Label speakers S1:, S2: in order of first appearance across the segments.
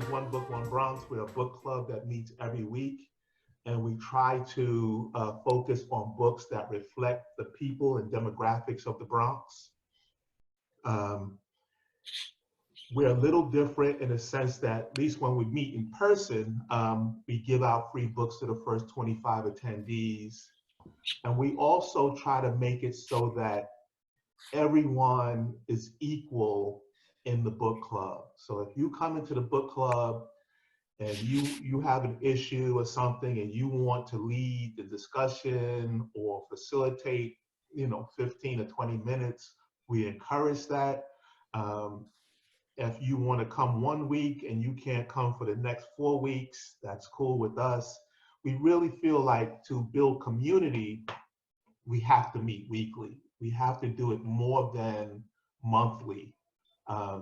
S1: One Book, One Bronx. We're a book club that meets every week, and we try to focus on books that reflect the people and demographics of the Bronx. We're a little different in the sense that, at least when we meet in person, we give out free books to the first 25 attendees. And we also try to make it so that everyone is equal in the book club. So if you come into the book club and you have an issue or something and you want to lead the discussion or facilitate, 15 or 20 minutes, we encourage that. If you want to come 1 week and you can't come for the next 4 weeks, that's cool with us. We really feel like to build community, we have to meet weekly. We have to do it more than monthly.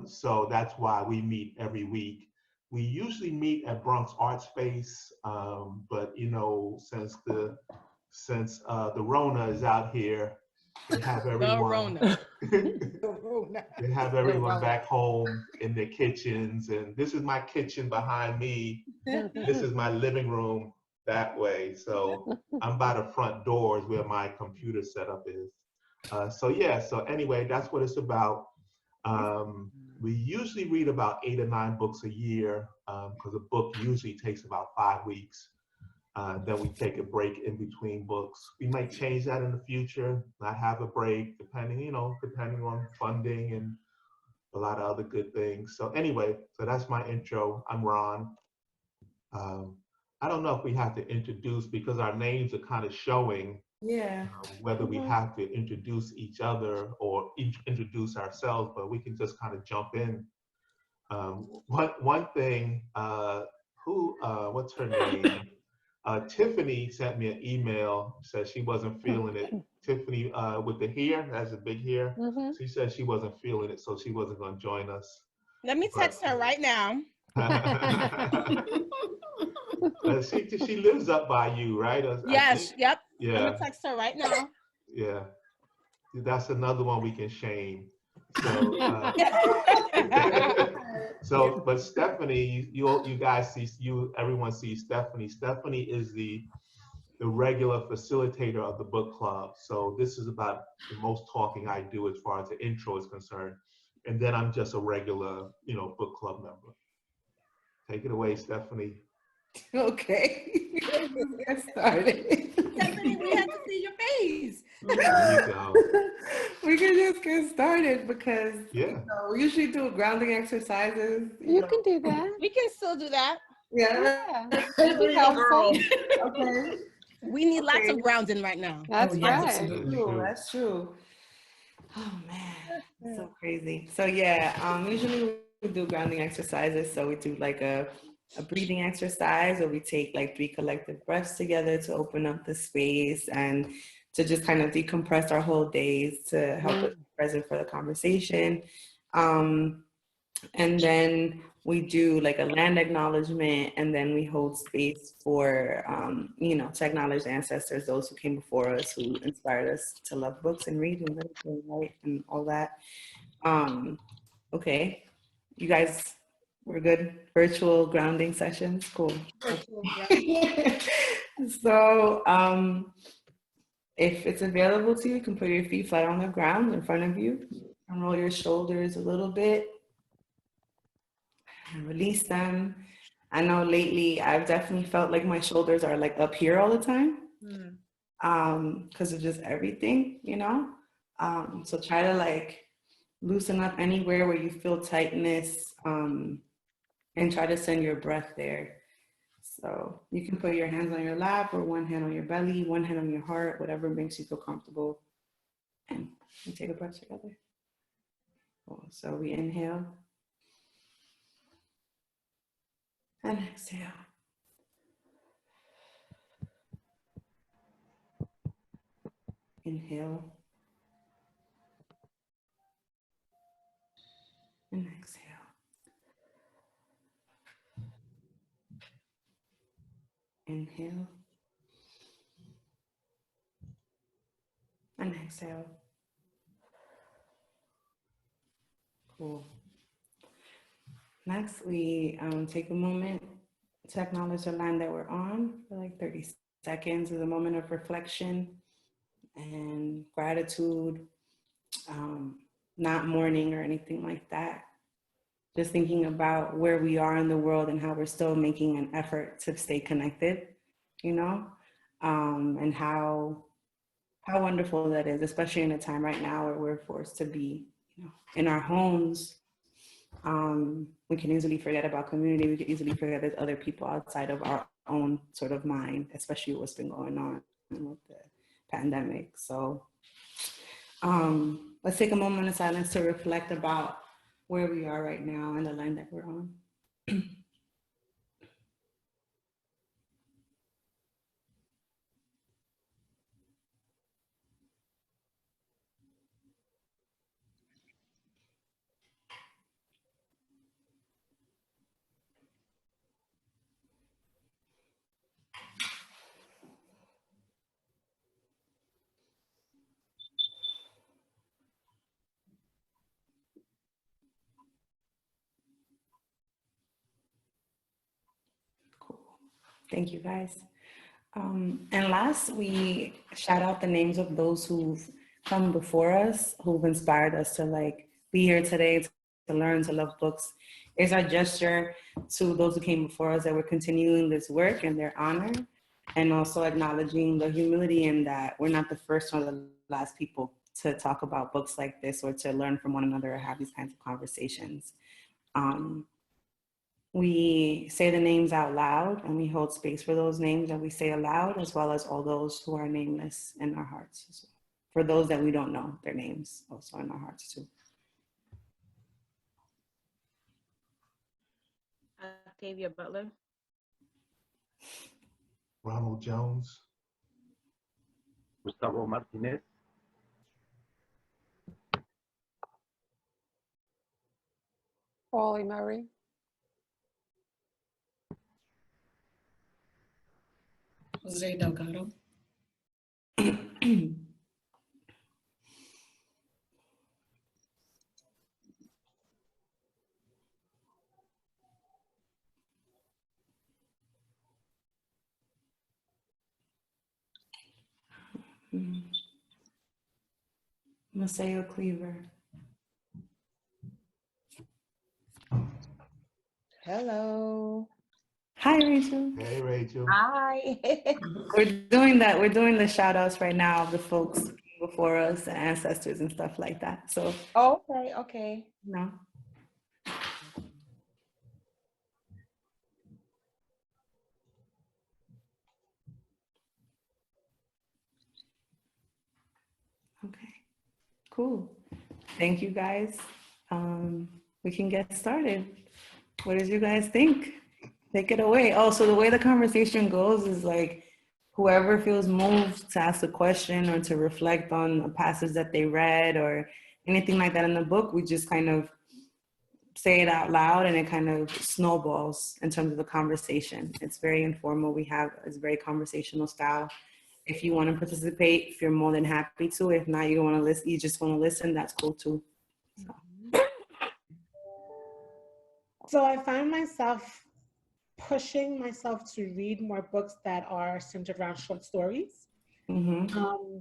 S1: So that's why we meet every week. We usually meet at Bronx Art Space, but since the Rona is out here, they have everyone. They have everyone back home in their kitchens, and this is my kitchen behind me. This is my living room that way. So I'm by the front doors where my computer setup is. So anyway, that's what it's about. We usually read about 8 or 9 books a year because a book usually takes about 5 weeks. Then we take a break in between books. We might change that in the future, not have a break, depending on funding and a lot of other good things. So anyway, so that's my intro. I'm Ron. I don't know if we have to introduce because our names are kind of showing.
S2: Yeah.
S1: Whether we have to introduce each other or introduce ourselves, but we can just kind of jump in. One thing, what's her name? Tiffany sent me an email, said she wasn't feeling it. Tiffany with the hair, has a big hair. She said she wasn't feeling it, so she wasn't going to join us.
S3: Let me text her right now.
S1: She lives up by you, right?
S3: Yes, yep.
S1: Yeah.
S3: I'm gonna text her right now.
S1: Yeah, that's another one we can shame. So, but Stephanie, you guys see, everyone sees Stephanie. Stephanie is the regular facilitator of the book club. So this is about the most talking I do as far as the intro is concerned. And then I'm just a regular, book club member. Take it away, Stephanie.
S2: Okay. Let's get started.
S3: Stephanie, we have to see your face.
S1: There you go.
S2: We can just get started because we usually do grounding exercises.
S4: You can do that.
S3: We can still do that.
S2: Yeah.
S4: Be helpful.
S2: Okay.
S3: We need lots of grounding right now.
S4: That's right.
S2: That's true. Oh man, that's so crazy. So usually we do grounding exercises. So we do like a breathing exercise where we take like 3 collective breaths together to open up the space and to just kind of decompress our whole days to help us be present for the conversation. And then we do like a land acknowledgement, and then we hold space for, to acknowledge ancestors, those who came before us, who inspired us to love books and read and write and all that. Okay, you guys, we're good. Virtual grounding sessions, cool. So if it's available to you, you can put your feet flat on the ground in front of you and roll your shoulders a little bit and release them. I know lately I've definitely felt like my shoulders are like up here all the time because of just everything, so try to like loosen up anywhere where you feel tightness and try to send your breath there. So you can put your hands on your lap or one hand on your belly, one hand on your heart, whatever makes you feel comfortable. And we take a breath together. Cool. So we inhale and exhale. Inhale and exhale. Inhale and exhale. Cool. Next, we take a moment to acknowledge the land that we're on for like 30 seconds as a moment of reflection and gratitude, not mourning or anything like that. Just thinking about where we are in the world and how we're still making an effort to stay connected, you know, and how wonderful that is, especially in a time right now where we're forced to be, you know, in our homes. We can easily forget about community. We can easily forget there's other people outside of our own sort of mind, especially what's been going on with the pandemic. So let's take a moment of silence to reflect about where we are right now and the line that we're on. Cool. Thank you, guys. And last, we shout out the names of those who've come before us, who've inspired us to like be here today, to learn, to love books. It's our gesture to those who came before us that we're continuing this work in their honor, and also acknowledging the humility in that we're not the first or the last people to talk about books like this or to learn from one another or have these kinds of conversations. We say the names out loud and we hold space for those names that we say aloud, as well as all those who are nameless in our hearts. So for those that we don't know their names, also in our hearts too.
S3: Octavia Butler.
S1: Ronald Jones.
S5: Gustavo Martinez.
S4: Paulie Murray.
S6: Jose Delgado.
S2: Maseo Cleaver.
S3: Hello.
S2: Hi, Rachel.
S1: Hey, Rachel.
S3: Hi.
S2: We're doing that. We're doing the shout outs right now of the folks before us, the ancestors and stuff like that. So,
S3: Okay, okay.
S2: no. Okay, cool. Thank you, guys. We can get started. What did you guys think? Take it away. Oh, so the way the conversation goes is like whoever feels moved to ask a question or to reflect on a passage that they read or anything like that in the book, we just kind of say it out loud and it kind of snowballs in terms of the conversation. It's very informal. It's very conversational style. If you want to participate, if you're more than happy to. If not, you don't want to listen, you just want to listen, that's cool too.
S7: So I find myself pushing myself to read more books that are centered around short stories.
S2: Mm-hmm.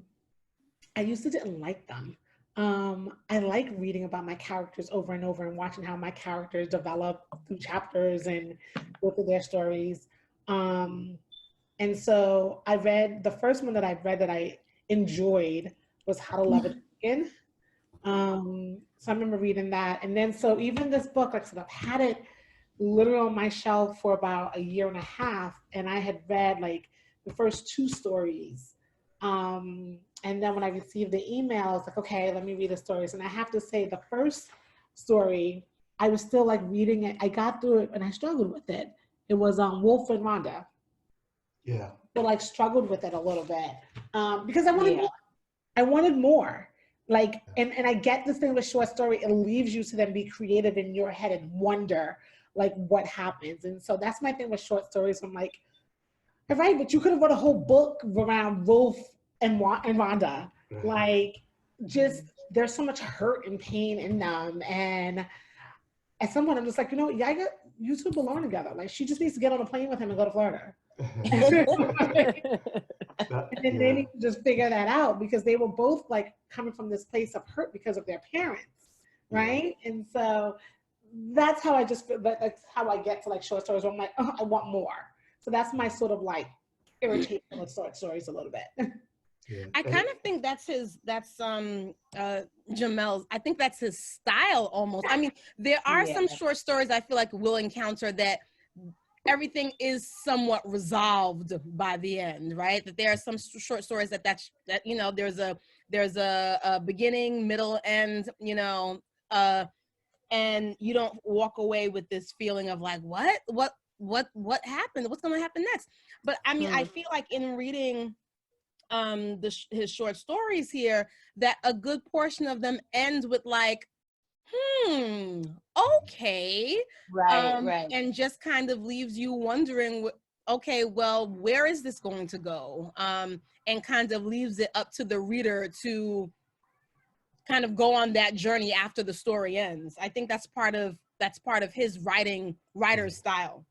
S7: I used to didn't like them. I like reading about my characters over and over and watching how my characters develop through chapters and go through their stories. And so I read, the first one that I read that I enjoyed was How to Love a Chicken. So I remember reading that. And then, so even this book, like I said, I've had it literally on my shelf for about a year and a half. And I had read like the first two stories. And then when I received the email, I was like, okay, let me read the stories. And I have to say the first story, I was still like reading it. I got through it and I struggled with it. It was Wolf and Rhonda.
S1: Yeah.
S7: But like struggled with it a little bit because I wanted more. I wanted more. Like, and I get this thing with short story, it leaves you to then be creative in your head and wonder like what happens. And so that's my thing with short stories. I'm like, all right, but you could have wrote a whole book around Wolf and Rhonda. Like, just there's so much hurt and pain in them, and at some point I'm just like, you know, you two belong together. Like she just needs to get on a plane with him and go to Florida. And then they need to just figure that out because they were both like coming from this place of hurt because of their parents, right? And so that's how I just feel, that's how I get to like short stories where I'm like, oh, I want more. So that's my sort of like irritation with short stories a little bit.
S5: Yeah. I kind of think that's Jamel's, I think that's his style almost. I mean, there are some short stories I feel like we'll encounter that everything is somewhat resolved by the end, right? That there are some short stories that you know, there's a beginning, middle, end, you know, and you don't walk away with this feeling of like, what happened? What's going to happen next? But I mean, I feel like in reading his short stories here, that a good portion of them end with like, okay, right, and just kind of leaves you wondering, okay, well, where is this going to go? And kind of leaves it up to the reader to kind of go on that journey after the story ends. I think that's part of his writer's style.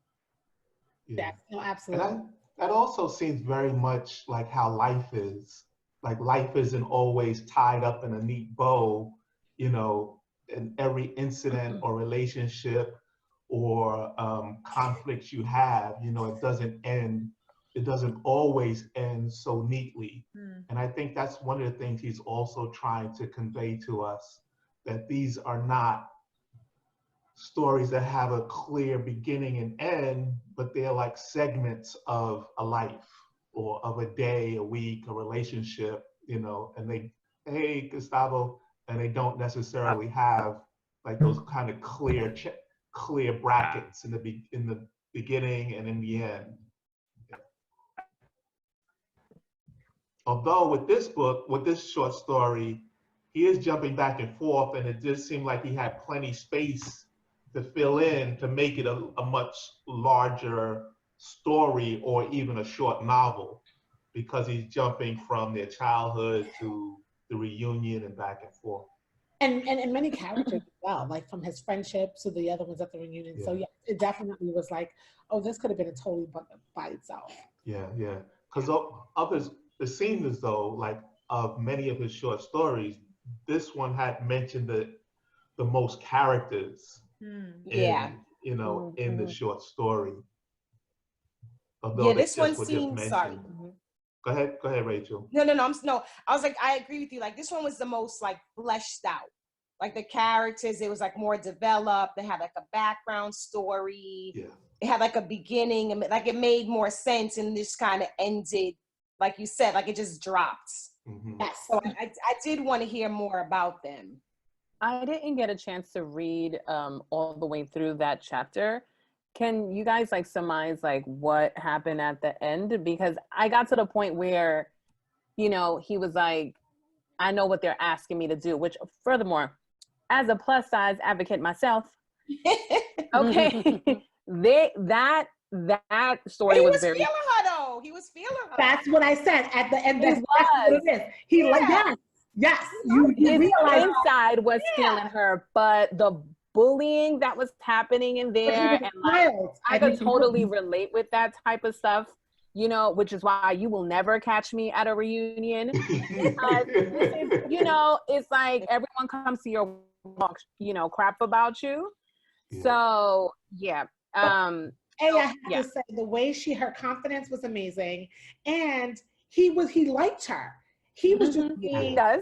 S1: Yeah,
S7: no, absolutely.
S1: And that also seems very much like how life is. Like life isn't always tied up in a neat bow, you know, in every incident or relationship or conflicts you have, you know, it doesn't always end so neatly. And I think that's one of the things he's also trying to convey to us, that these are not stories that have a clear beginning and end, but they're like segments of a life or of a day, a week, a relationship, you know, and hey, Gustavo, and they don't necessarily have like those kind of clear brackets in the beginning and in the end. Although with this book, with this short story, he is jumping back and forth, and it just seemed like he had plenty space to fill in to make it a much larger story or even a short novel, because he's jumping from their childhood to the reunion and back and forth.
S7: And many characters as well, like from his friendship to the other ones at the reunion. Yeah. So yeah, it definitely was like, oh, this could have been a totally book by itself.
S1: Yeah, yeah. Because others, it seems as though, like, of many of his short stories, this one had mentioned the most characters in the short story. Although
S3: this one seemed, sorry.
S1: Go ahead, Rachel.
S3: No. I was like, I agree with you. Like this one was the most like fleshed out. Like the characters, it was like more developed. They had like a background story.
S1: Yeah.
S3: It had like a beginning, and like it made more sense, and just kind of ended, like you said, like it just dropped. Yes. So I did want to hear more about them.
S4: I didn't get a chance to read all the way through that chapter. Can you guys like surmise like what happened at the end? Because I got to the point where, you know, he was like, I know what they're asking me to do, which furthermore, as a plus size advocate myself, okay, that story was very.
S3: He was feeling her though. He was feeling her.
S7: That's what I said at the end. That's what it is. He like yes. You realize
S4: inside was feeling her, but the bullying that was happening in there, and like I could totally relate with that type of stuff, you know, which is why you will never catch me at a reunion. Because this is, you know, it's like everyone comes to your walk, you know, crap about you. Yeah. So yeah.
S7: And I have to say, the way her confidence was amazing, and he liked her. He was just being,
S4: he does.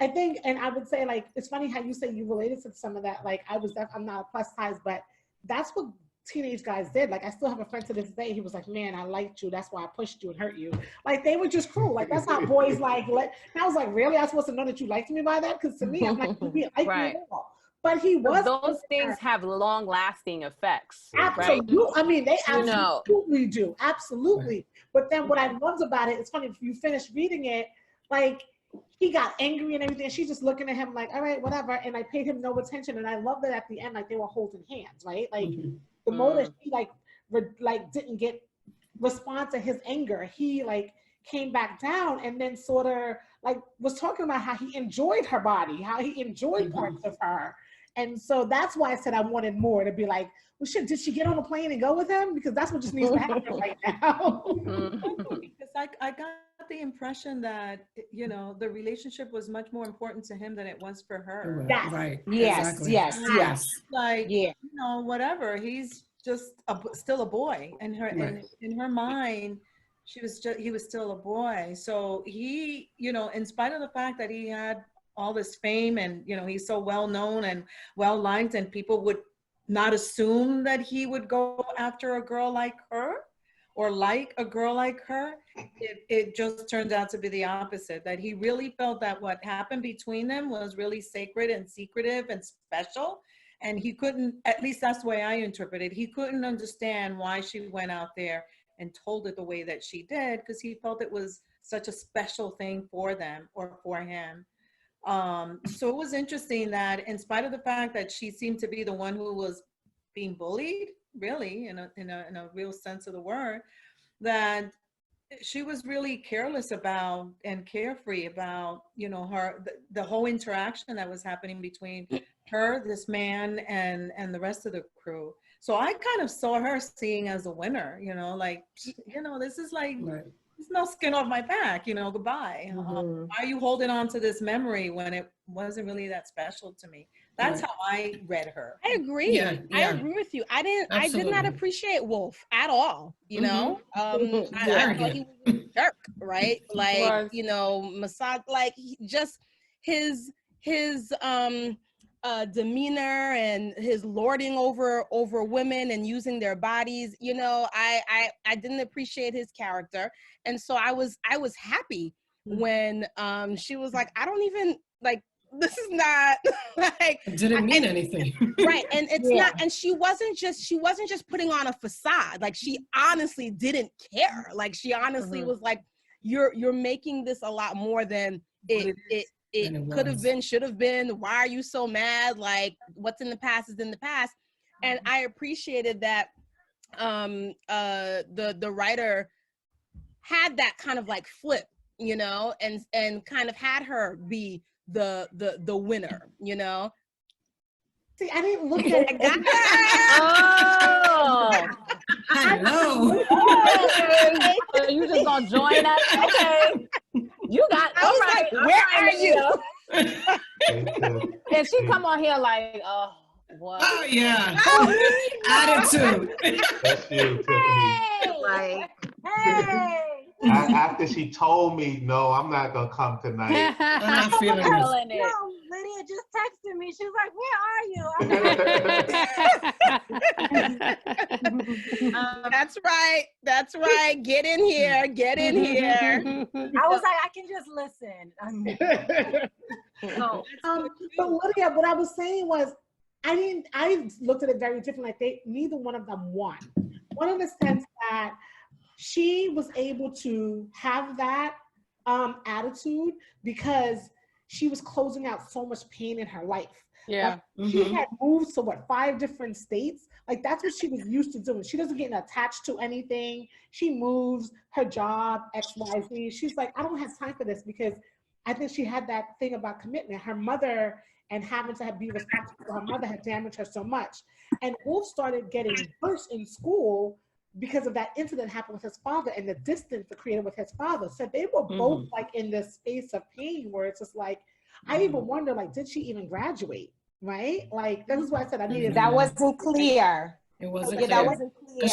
S7: I think, and I would say, like, it's funny how you say you related to some of that. Like, I'm not a plus size, but that's what teenage guys did. Like, I still have a friend to this day. He was like, man, I liked you. That's why I pushed you and hurt you. Like, they were just cruel. Like, that's how boys like. And I was like, really? I was supposed to know that you liked me by that? Because to me, I'm like, you didn't like me at all. But he was.
S4: Those things have long-lasting effects.
S7: Absolutely.
S4: Right?
S7: I mean, they absolutely do. Absolutely. But then what I loved about it, it's funny, if you finish reading it, like, he got angry and everything. She's just looking at him like, all right, whatever. And I paid him no attention. And I love that at the end, like they were holding hands, right? Like the moment she didn't respond to his anger, he like came back down and then sort of like was talking about how he enjoyed her body, how he enjoyed parts of her. And so that's why I said I wanted more to be like, well, shit, did she get on a plane and go with him? Because that's what just needs to happen right now.
S8: Because I got the impression that, you know, the relationship was much more important to him than it was for her.
S7: Yes.
S6: Right.
S3: Yes,
S6: Exactly.
S3: yes.
S8: Like,
S3: Yeah.
S8: you know, whatever. He's just still a boy, and in her mind, he was still a boy. So he, you know, in spite of the fact that he had all this fame and, you know, he's so well known and well liked, and people would not assume that he would go after a girl like her or like a girl like her. It just turned out to be the opposite, that he really felt that what happened between them was really sacred and secretive and special. And he couldn't, at least that's the way I interpret it, he couldn't understand why she went out there and told it the way that she did, because he felt it was such a special thing for them or for him. So it was interesting that in spite of the fact that she seemed to be the one who was being bullied, really, in a real sense of the word, that she was really careless about and carefree about, you know, the whole interaction that was happening between her, this man, and the rest of the crew. So I kind of saw her seeing as a winner, you know, like, you know, this is like,
S6: Right.
S8: there's no skin off my back, you know, goodbye. Why are you holding on to this memory when it wasn't really that special to me? That's how I read her.
S5: I agree.
S6: Yeah,
S5: I
S6: yeah.
S5: agree with you. I did not
S6: Absolutely.
S5: appreciate Wolf at all, you know? I
S6: Very
S5: thought he was a jerk, right? Like, you know, massage, like just his demeanor and his lording over women and using their bodies, you know, I didn't appreciate his character. And so I was happy when she was like, I don't even like, this is not like,
S6: It didn't mean anything.
S5: right. And it's not, and she wasn't just putting on a facade. Like, she honestly didn't care. Like, she honestly was like, you're making this a lot more than it could have been, should have been. Why are you so mad? Like, what's in the past is in the past. And I appreciated that the writer had that kind of like flip, you know, and kind of had her be the winner, you know.
S7: See, I didn't look at it.
S4: Oh,
S6: Hello.
S4: okay. So you just gonna join us? Okay. You got.
S5: I was like, where are you?
S4: And she come on here like, oh, what?
S6: Oh yeah. Attitude.
S1: That's you, Tiffany.
S3: Like, hey.
S1: After she told me, no, I'm not gonna come tonight.
S6: I'm not feeling it.
S4: Feeling it.
S3: No, Lydia just texted me. She was like, where are you?
S5: That's right. Get in here. Get in here.
S3: I was like, I can just listen.
S7: But Lydia, what I was saying was, I looked at it very different. Like, neither one of them won. One in the sense that she was able to have that attitude because she was closing out so much pain in her life.
S4: Yeah.
S7: Like, she had moved to 5 different states. Like, that's what she was used to doing. She doesn't get attached to anything. She moves, her job, XYZ. She's like, I don't have time for this, because I think she had that thing about commitment. Her mother and having to be responsible for her mother had damaged her so much. And Wolf started getting worse in school because of that incident happened with his father and the distance that created with his father. So they were both like in this space of pain where it's just like, I even wonder, like, did she even graduate? Right? Like, this is why I said I needed.
S3: That wasn't clear.
S6: It wasn't
S3: Yeah,
S6: clear.
S3: that wasn't clear.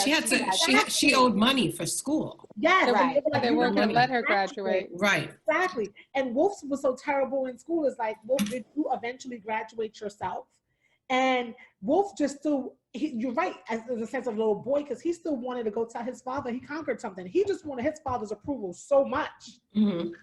S6: Because she owed money for school.
S7: Yes,
S3: Right.
S4: They weren't gonna let her graduate.
S6: Right.
S7: Exactly. And Wolf was so terrible in school. It's like, Wolf, did you eventually graduate yourself? And Wolf just still, you're right, as in the sense of little boy, because he still wanted to go tell his father he conquered something. He just wanted his father's approval so much,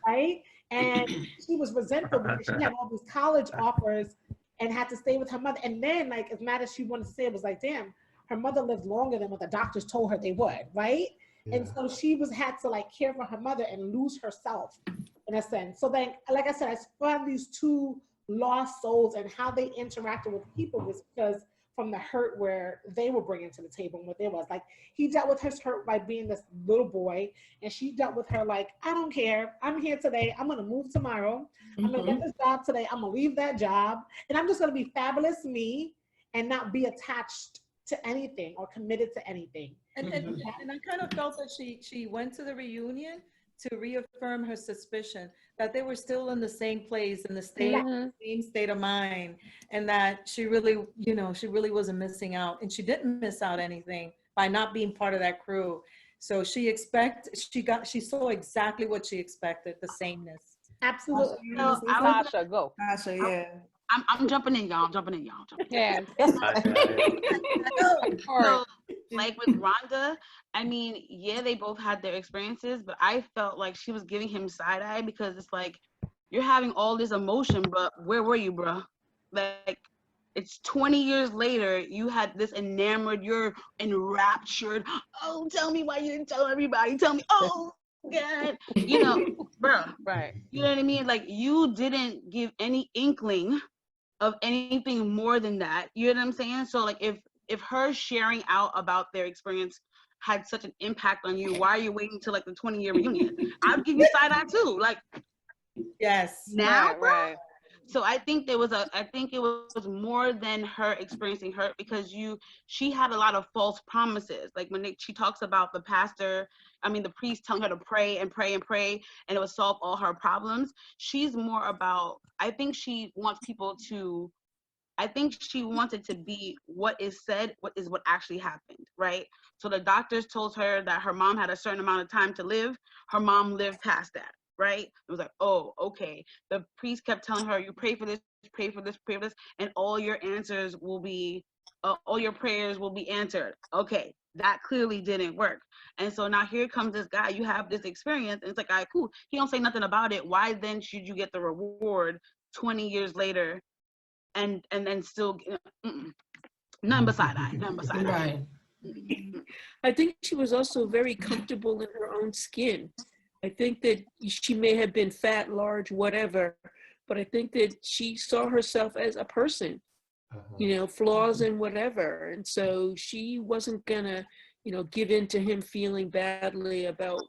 S7: right? And she was resentful because she had all these college offers and had to stay with her mother. And then, like, as mad as she wanted to say, it was like, damn, her mother lived longer than what the doctors told her they would, right? Yeah. And so she had to like care for her mother and lose herself in a sense. So then, like I said, I found these two lost souls and how they interacted with people was because from the hurt where they were bringing to the table and what there was. Like, he dealt with his hurt by being this little boy, and she dealt with her like, I don't care. I'm here today. I'm going to move tomorrow. I'm going to get this job today. I'm going to leave that job. And I'm just going to be fabulous me and not be attached to anything or committed to anything.
S8: And I kind of felt that she went to the reunion to reaffirm her suspicion that they were still in the same place, in the same state of mind, and that she really, you know, she really wasn't missing out, and she didn't miss out anything by not being part of that crew. So she saw exactly what she expected, the sameness.
S7: Absolutely.
S4: Sasha, go.
S2: Sasha, yeah.
S9: I'm jumping in, y'all. I'm jumping in.
S4: Yeah.
S9: So, like with Rhonda, I mean, yeah, they both had their experiences, but I felt like she was giving him side eye because it's like, you're having all this emotion, but where were you, bro? Like, it's 20 years later, you had this enamored, you're enraptured. Oh, tell me why you didn't tell everybody. Tell me, oh, God. You know, bro.
S4: Right.
S9: You know what I mean? Like, you didn't give any inkling of anything more than that. You know what I'm saying? So, like, if her sharing out about their experience had such an impact on you, why are you waiting till like the 20-year reunion? I'd give you side eye too. Like,
S8: yes,
S9: now,
S4: right.
S9: So I think it was more than her experiencing hurt, because she had a lot of false promises. Like when she talks about the priest telling her to pray and pray and pray, and it would solve all her problems. She's more about, I think she wanted to be what is said, what actually happened, right? So the doctors told her that her mom had a certain amount of time to live. Her mom lived past that. Right? It was like, oh, okay. The priest kept telling her, you pray for this, pray for this, pray for this, and all your answers will be, all your prayers will be answered. Okay, that clearly didn't work. And so now here comes this guy, you have this experience, and it's like, all right, cool. He don't say nothing about it. Why then should you get the reward 20 years later and then still, none beside eye, none beside eye.
S10: Right. I think she was also very comfortable in her own skin. I think that she may have been fat, large, whatever, but I think that she saw herself as a person, you know, flaws and whatever. And so she wasn't gonna, you know, give in to him feeling badly about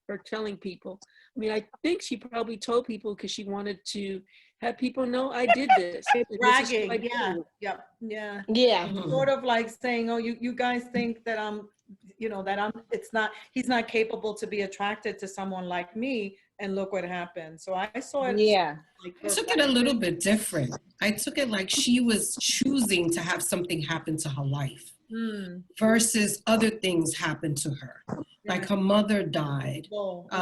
S10: her telling people. I mean, I think she probably told people because she wanted to have people know I did this.
S8: Bragging,
S3: yeah.
S8: Sort of like saying, oh, you guys think that he's not capable to be attracted to someone like me, and look what happened. So I saw it.
S3: Yeah.
S6: I took it a little bit different. I took it like she was choosing to have something happen to her life versus other things happen to her. Like her mother died.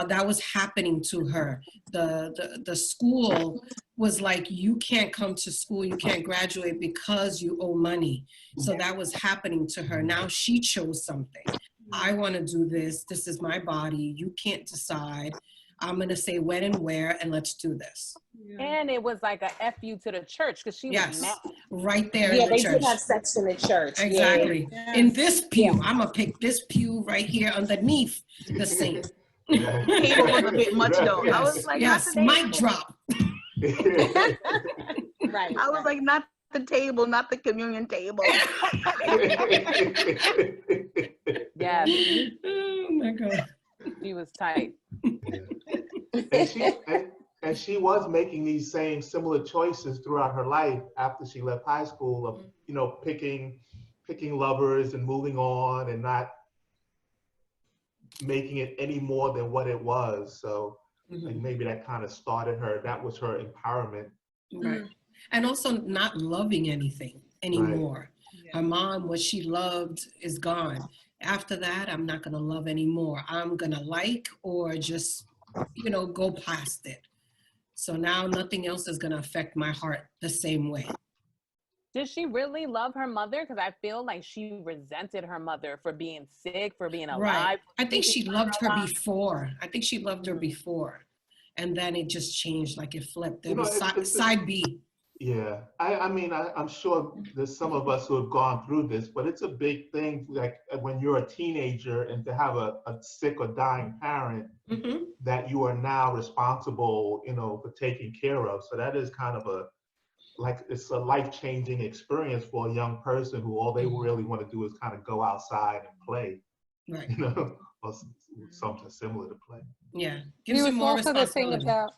S6: That was happening to her. The school was like, you can't come to school, you can't graduate because you owe money. So that was happening to her. Now she chose something. I want to do this. This is my body. You can't decide. I'm going to say when and where, and let's do this.
S4: And it was like a FU to the church, because she was mad.
S6: Right there
S3: Yeah,
S6: in the
S3: they
S6: church.
S3: did have sex in the church.
S6: Exactly.
S8: Yeah.
S6: In this pew, I'm going to pick this pew right here underneath the saint.
S9: Table was a bit much though. I was like,
S6: yes, mic drop.
S3: Right.
S9: I was like, not the table, not the communion table.
S4: Yeah.
S6: Oh my God.
S4: She was tight.
S1: And she was making these same similar choices throughout her life after she left high school of, you know, picking lovers and moving on and not making it any more than what it was. So like maybe that kind of started her. That was her empowerment.
S6: Right. And also not loving anything anymore.
S8: Right.
S6: Her mom, what she loved is gone. After that, I'm not going to love anymore. I'm going to like or just, you know, go past it. So now nothing else is going to affect my heart the same way.
S4: Did she really love her mother? Because I feel like she resented her mother for being sick, for being alive.
S6: Right. I think she loved her before. I think she loved her before. And then it just changed, like it flipped. There was side B.
S1: Yeah, I mean, I'm sure there's some of us who have gone through this, but it's a big thing, like when you're a teenager and to have a sick or dying parent that you are now responsible, you know, for taking care of. So that is kind of like it's a life-changing experience for a young person who all they really want to do is kind of go outside and play,
S6: Right.
S1: you know, or something similar to play.
S6: Yeah.
S11: He
S6: Gives you
S11: was
S6: more
S11: also the thing
S6: responsibility.
S11: about,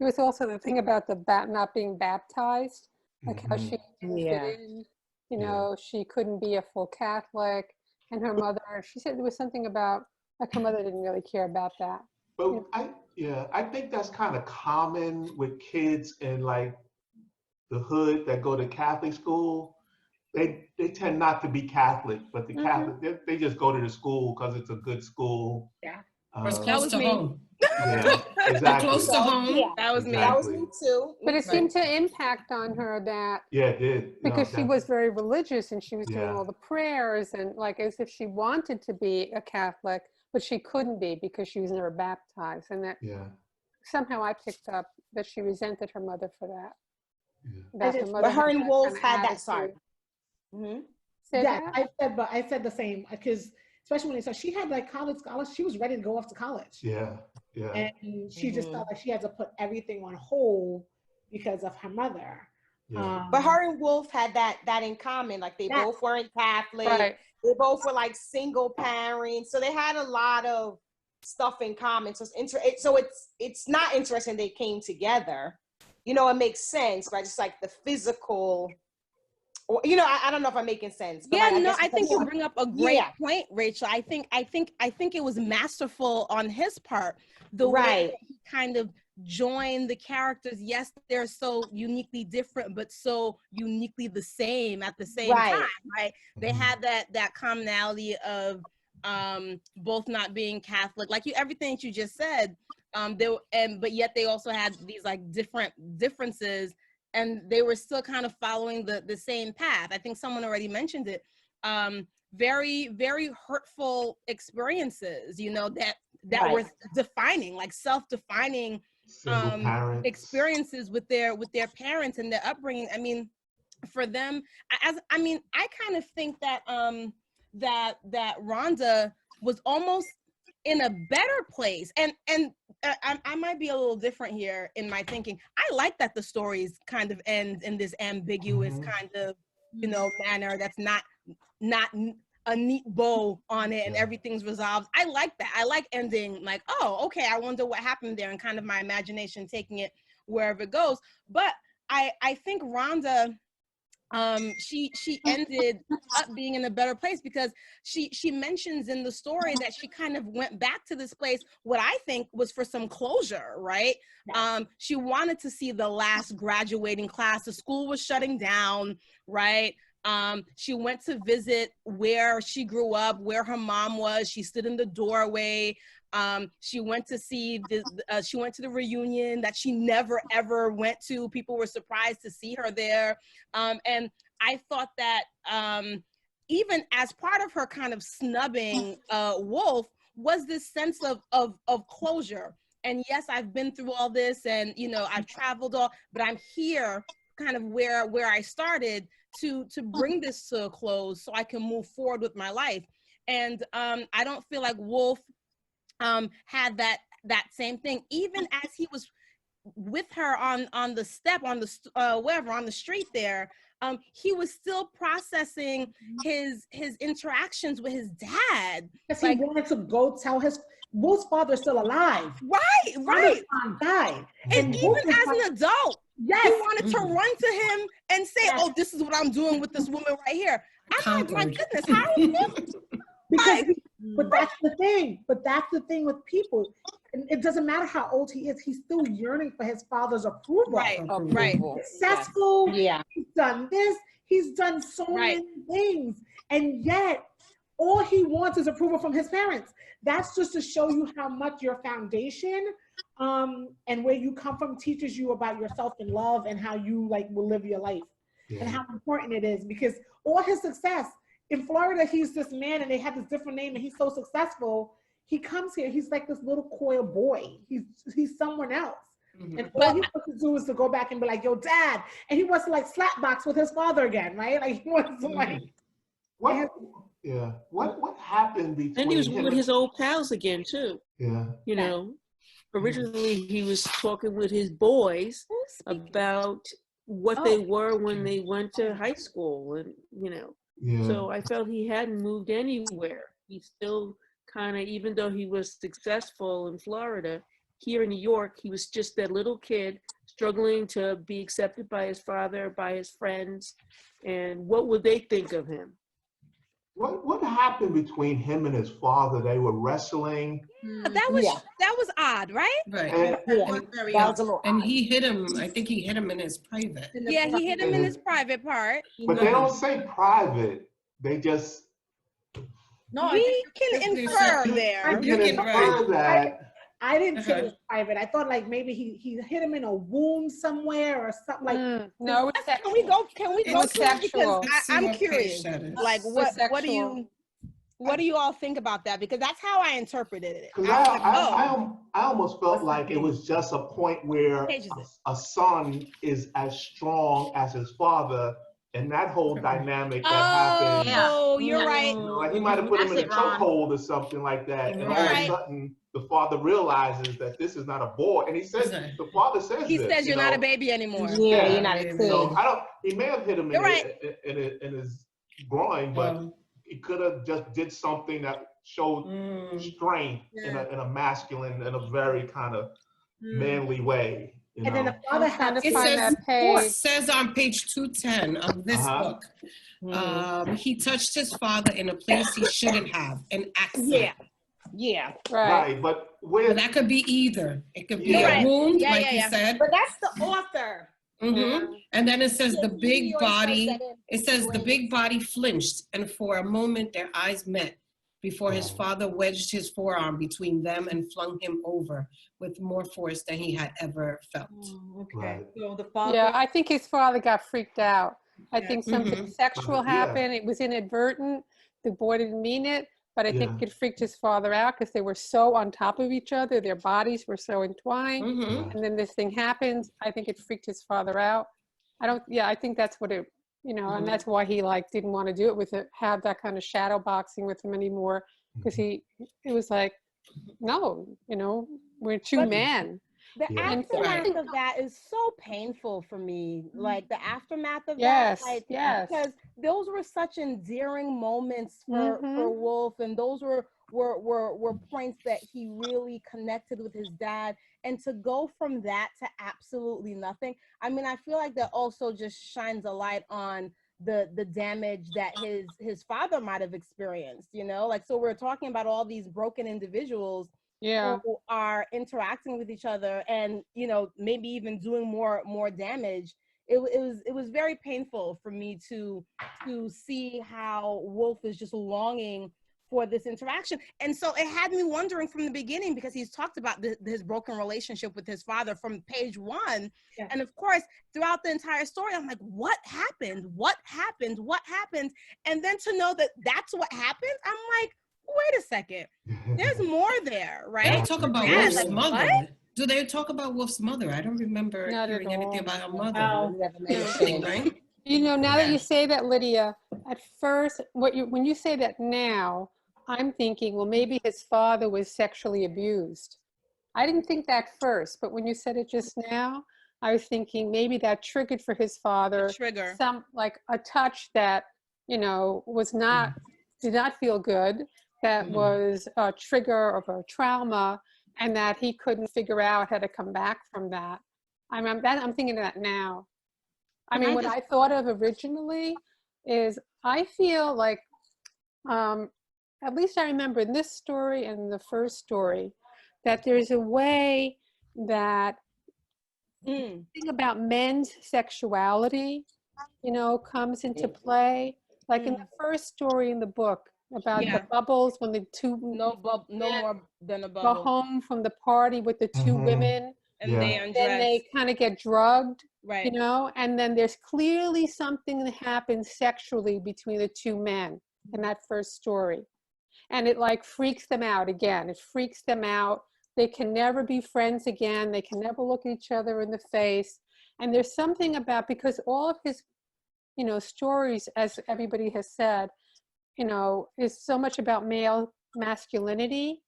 S11: it was also the thing about the not being baptized, like how she didn't
S4: Yeah.
S11: fit in, you know, she couldn't be a full Catholic, and her mother, she said there was something about, like her mother didn't really care about that.
S1: But I think that's kind of common with kids in like the hood that go to Catholic school. They tend not to be Catholic, but the Catholic, they just go to the school because it's a good school.
S7: Yeah.
S6: Or it's
S5: That
S6: close
S5: was
S6: to
S5: me.
S6: home.
S1: Yeah, exactly.
S6: Close to home.
S3: Yeah,
S5: That was me.
S3: that was
S1: Exactly.
S3: me too.
S11: But it seemed to impact on her that,
S1: Yeah, it did.
S11: because she
S1: that-
S11: was very religious and she was doing
S1: Yeah.
S11: all the prayers and like as if she wanted to be a Catholic, but she couldn't be because she was never baptized. And that
S1: Yeah.
S11: somehow I picked up that she resented her mother for that.
S1: Yeah.
S11: That her mother
S3: But her
S11: had
S3: and
S11: that
S3: Wolf
S11: kind of
S3: had that
S11: attitude.
S3: side. Mm-hmm.
S11: Said
S7: Yeah,
S11: that?
S7: I said the same because especially when they said she had like college scholars, she was ready to go off to college.
S1: Yeah. Yeah.
S7: And she just felt like she had to put everything on hold because of her mother.
S1: Yeah.
S3: But her and Wolf had that in common. Like they
S7: Yeah.
S3: both weren't Catholic.
S11: Right.
S3: They both were like single parents. So they had a lot of stuff in common. So it's not interesting they came together. You know, it makes sense, right? Just like the physical, or, you know, I don't know if I'm making sense. But
S5: Yeah,
S3: like,
S5: no,
S3: guess
S5: I think you
S3: because-
S5: bring up a great
S3: Yeah.
S5: point, Rachel. I think it was masterful on his part, the way
S3: Right.
S5: that he kind of joined the characters. Yes, they're so uniquely different, but so uniquely the same at the same
S3: Right.
S5: time, right? They had that commonality of both not being Catholic, like everything that you just said. But yet they also had these like differences, and they were still kind of following the same path. I think someone already mentioned it. Very, very hurtful experiences, you know, that
S3: Right.
S5: were defining, like self-defining
S1: Single parents.
S5: experiences with their parents and their upbringing. I mean, for them, I kind of think that that Rhonda was almost in a better place, and I might be a little different here in my thinking. I like that the stories kind of end in this ambiguous kind of, you know, manner that's not a neat bow on it and everything's resolved. I like that. I like ending like, oh, okay, I wonder what happened there, and kind of my imagination taking it wherever it goes. But I think Rhonda, she ended up being in a better place because she mentions in the story that she kind of went back to this place, what I think was for some closure, right? She wanted to see the last graduating class. The school was shutting down, right? She went to visit where she grew up, where her mom was. She stood in the doorway. She went to see she went to the reunion that she never ever went to. People were surprised to see her there. And I thought that even as part of her kind of snubbing Wolf was this sense of closure. And yes, I've been through all this, and you know, I've traveled all, but I'm here kind of where I started to bring this to a close so I can move forward with my life. And I don't feel like Wolf had that same thing, even as he was with her on the step, on the wherever, on the street there. He was still processing his interactions with his dad.
S7: Because
S5: like,
S7: he wanted to go tell Wolf's father is still alive.
S5: Right.
S7: Died.
S5: And even as an adult,
S7: yes,
S5: he wanted to run to him and say, "Oh, this is what I'm doing with this woman right here." I'm like, my goodness, how are you?
S7: Because but that's the thing. But that's the thing with people. It doesn't matter how old he is. He's still yearning for his father's approval.
S5: Right.
S7: Successful.
S3: Yeah.
S7: He's done this. He's done so many things, and yet all he wants is approval from his parents. That's just to show you how much your foundation and where you come from teaches you about yourself and love and how you like will live your life and how important it is. Because all his success in Florida, he's this man and they have this different name and he's so successful. He comes here, he's like this little coy boy. He's someone else. And all he wants to do is to go back and be like, yo, dad. And he wants to like slap box with his father again, right? Like he wants to like.
S1: What happened between
S10: And he was
S1: him
S10: with his old pals again too.
S1: Yeah.
S10: You know, originally he was talking with his boys about what they were when they went to high school, and you know.
S1: Yeah.
S10: So I felt he hadn't moved anywhere. He still kind of, even though he was successful in Florida, here in New York, he was just that little kid struggling to be accepted by his father, by his friends, and what would they think of him?
S1: What happened between him and his father? They were wrestling.
S5: That was odd, right?
S6: Right.
S1: And,
S6: And he hit him, I think he hit him in his private.
S5: Yeah, he hit him in his private part.
S1: but they don't say private. They just.
S8: No,
S5: We can infer there.
S1: You can infer that.
S7: I didn't say it was private. I thought like maybe he hit him in a wound somewhere or something like.
S11: No, it's
S5: Can we go?
S11: It was
S5: To it?
S11: sexual.
S5: Because I'm curious. Like, what do you all think about that? Because that's how I interpreted it.
S1: I almost felt like it was just a point where a son is as strong as his father, and that whole dynamic that happened.
S5: Oh, you're right.
S1: You know, like he might have put him in a chokehold or something like that, and all of a sudden the father realizes that this is not a boy, and he says, the father says,
S5: he says you're not a baby anymore.
S3: Yeah, you're not a kid.
S1: So he may have hit him in his groin, but he could have just did something that showed strength in a masculine, in a very kind of manly way. You know?
S7: Then the father had to
S6: find that page. It says on page 210 of this book, he touched his father in a place he shouldn't have, an accident.
S3: Yeah.
S1: Right. But
S6: that could be either. It could be a wound, like you said.
S3: But that's the author.
S6: And then it says the big body. It says the big body flinched, and for a moment their eyes met before his father wedged his forearm between them and flung him over with more force than he had ever felt.
S8: Okay. So the father.
S11: Yeah, I think his father got freaked out. I think something sexual happened. It was inadvertent. The boy didn't mean it, but I think it freaked his father out because they were so on top of each other. Their bodies were so entwined. And then this thing happens. I think it freaked his father out. I think that's what it, you know, and that's why he like didn't want to do it with it, have that kind of shadow boxing with him anymore. Because it was like, no, you know, we're two men.
S3: The aftermath of that is so painful for me. Like the aftermath of
S11: that,
S3: like, because those were such endearing moments for Wolf, and those were points that he really connected with his dad. And to go from that to absolutely nothing, I mean, I feel like that also just shines a light on the damage that his father might have experienced, you know? Like, so we're talking about all these broken individuals who are interacting with each other and, you know, maybe even doing more damage. It was very painful for me to see how Wolf is just longing for this interaction. And so it had me wondering from the beginning, because he's talked about his broken relationship with his father from page 1. And of course, throughout the entire story, I'm like, what happened? What happened? What happened? And then to know that that's what happened, I'm like, wait a second, there's more there, right?
S6: They don't talk about Wolf's mother. What? Do they talk about Wolf's mother? I don't remember hearing anything about her mother.
S11: Right? You know, now that you say that, Lydia, at first, when you say that now, I'm thinking, well, maybe his father was sexually abused. I didn't think that first, but when you said it just now, I was thinking maybe that triggered for his father some like a touch that, you know, did not feel good, that was a trigger of a trauma, and that he couldn't figure out how to come back from that. I'm thinking of that now. I mean, what I thought of originally is I feel like, at least I remember in this story and the first story, that there's a way that thing about men's sexuality, you know, comes into play. Like in the first story in the book about the bubbles, when the two
S3: no more than a
S11: go
S3: bubble.
S11: home from the party with the two women,
S3: and
S11: then they kind of get drugged, you know, and then there's clearly something that happens sexually between the two men in that first story. And it like freaks them out again. It freaks them out. They can never be friends again. They can never look at each other in the face. And there's something about, because all of his, you know, stories, as everybody has said, you know, is so much about male masculinity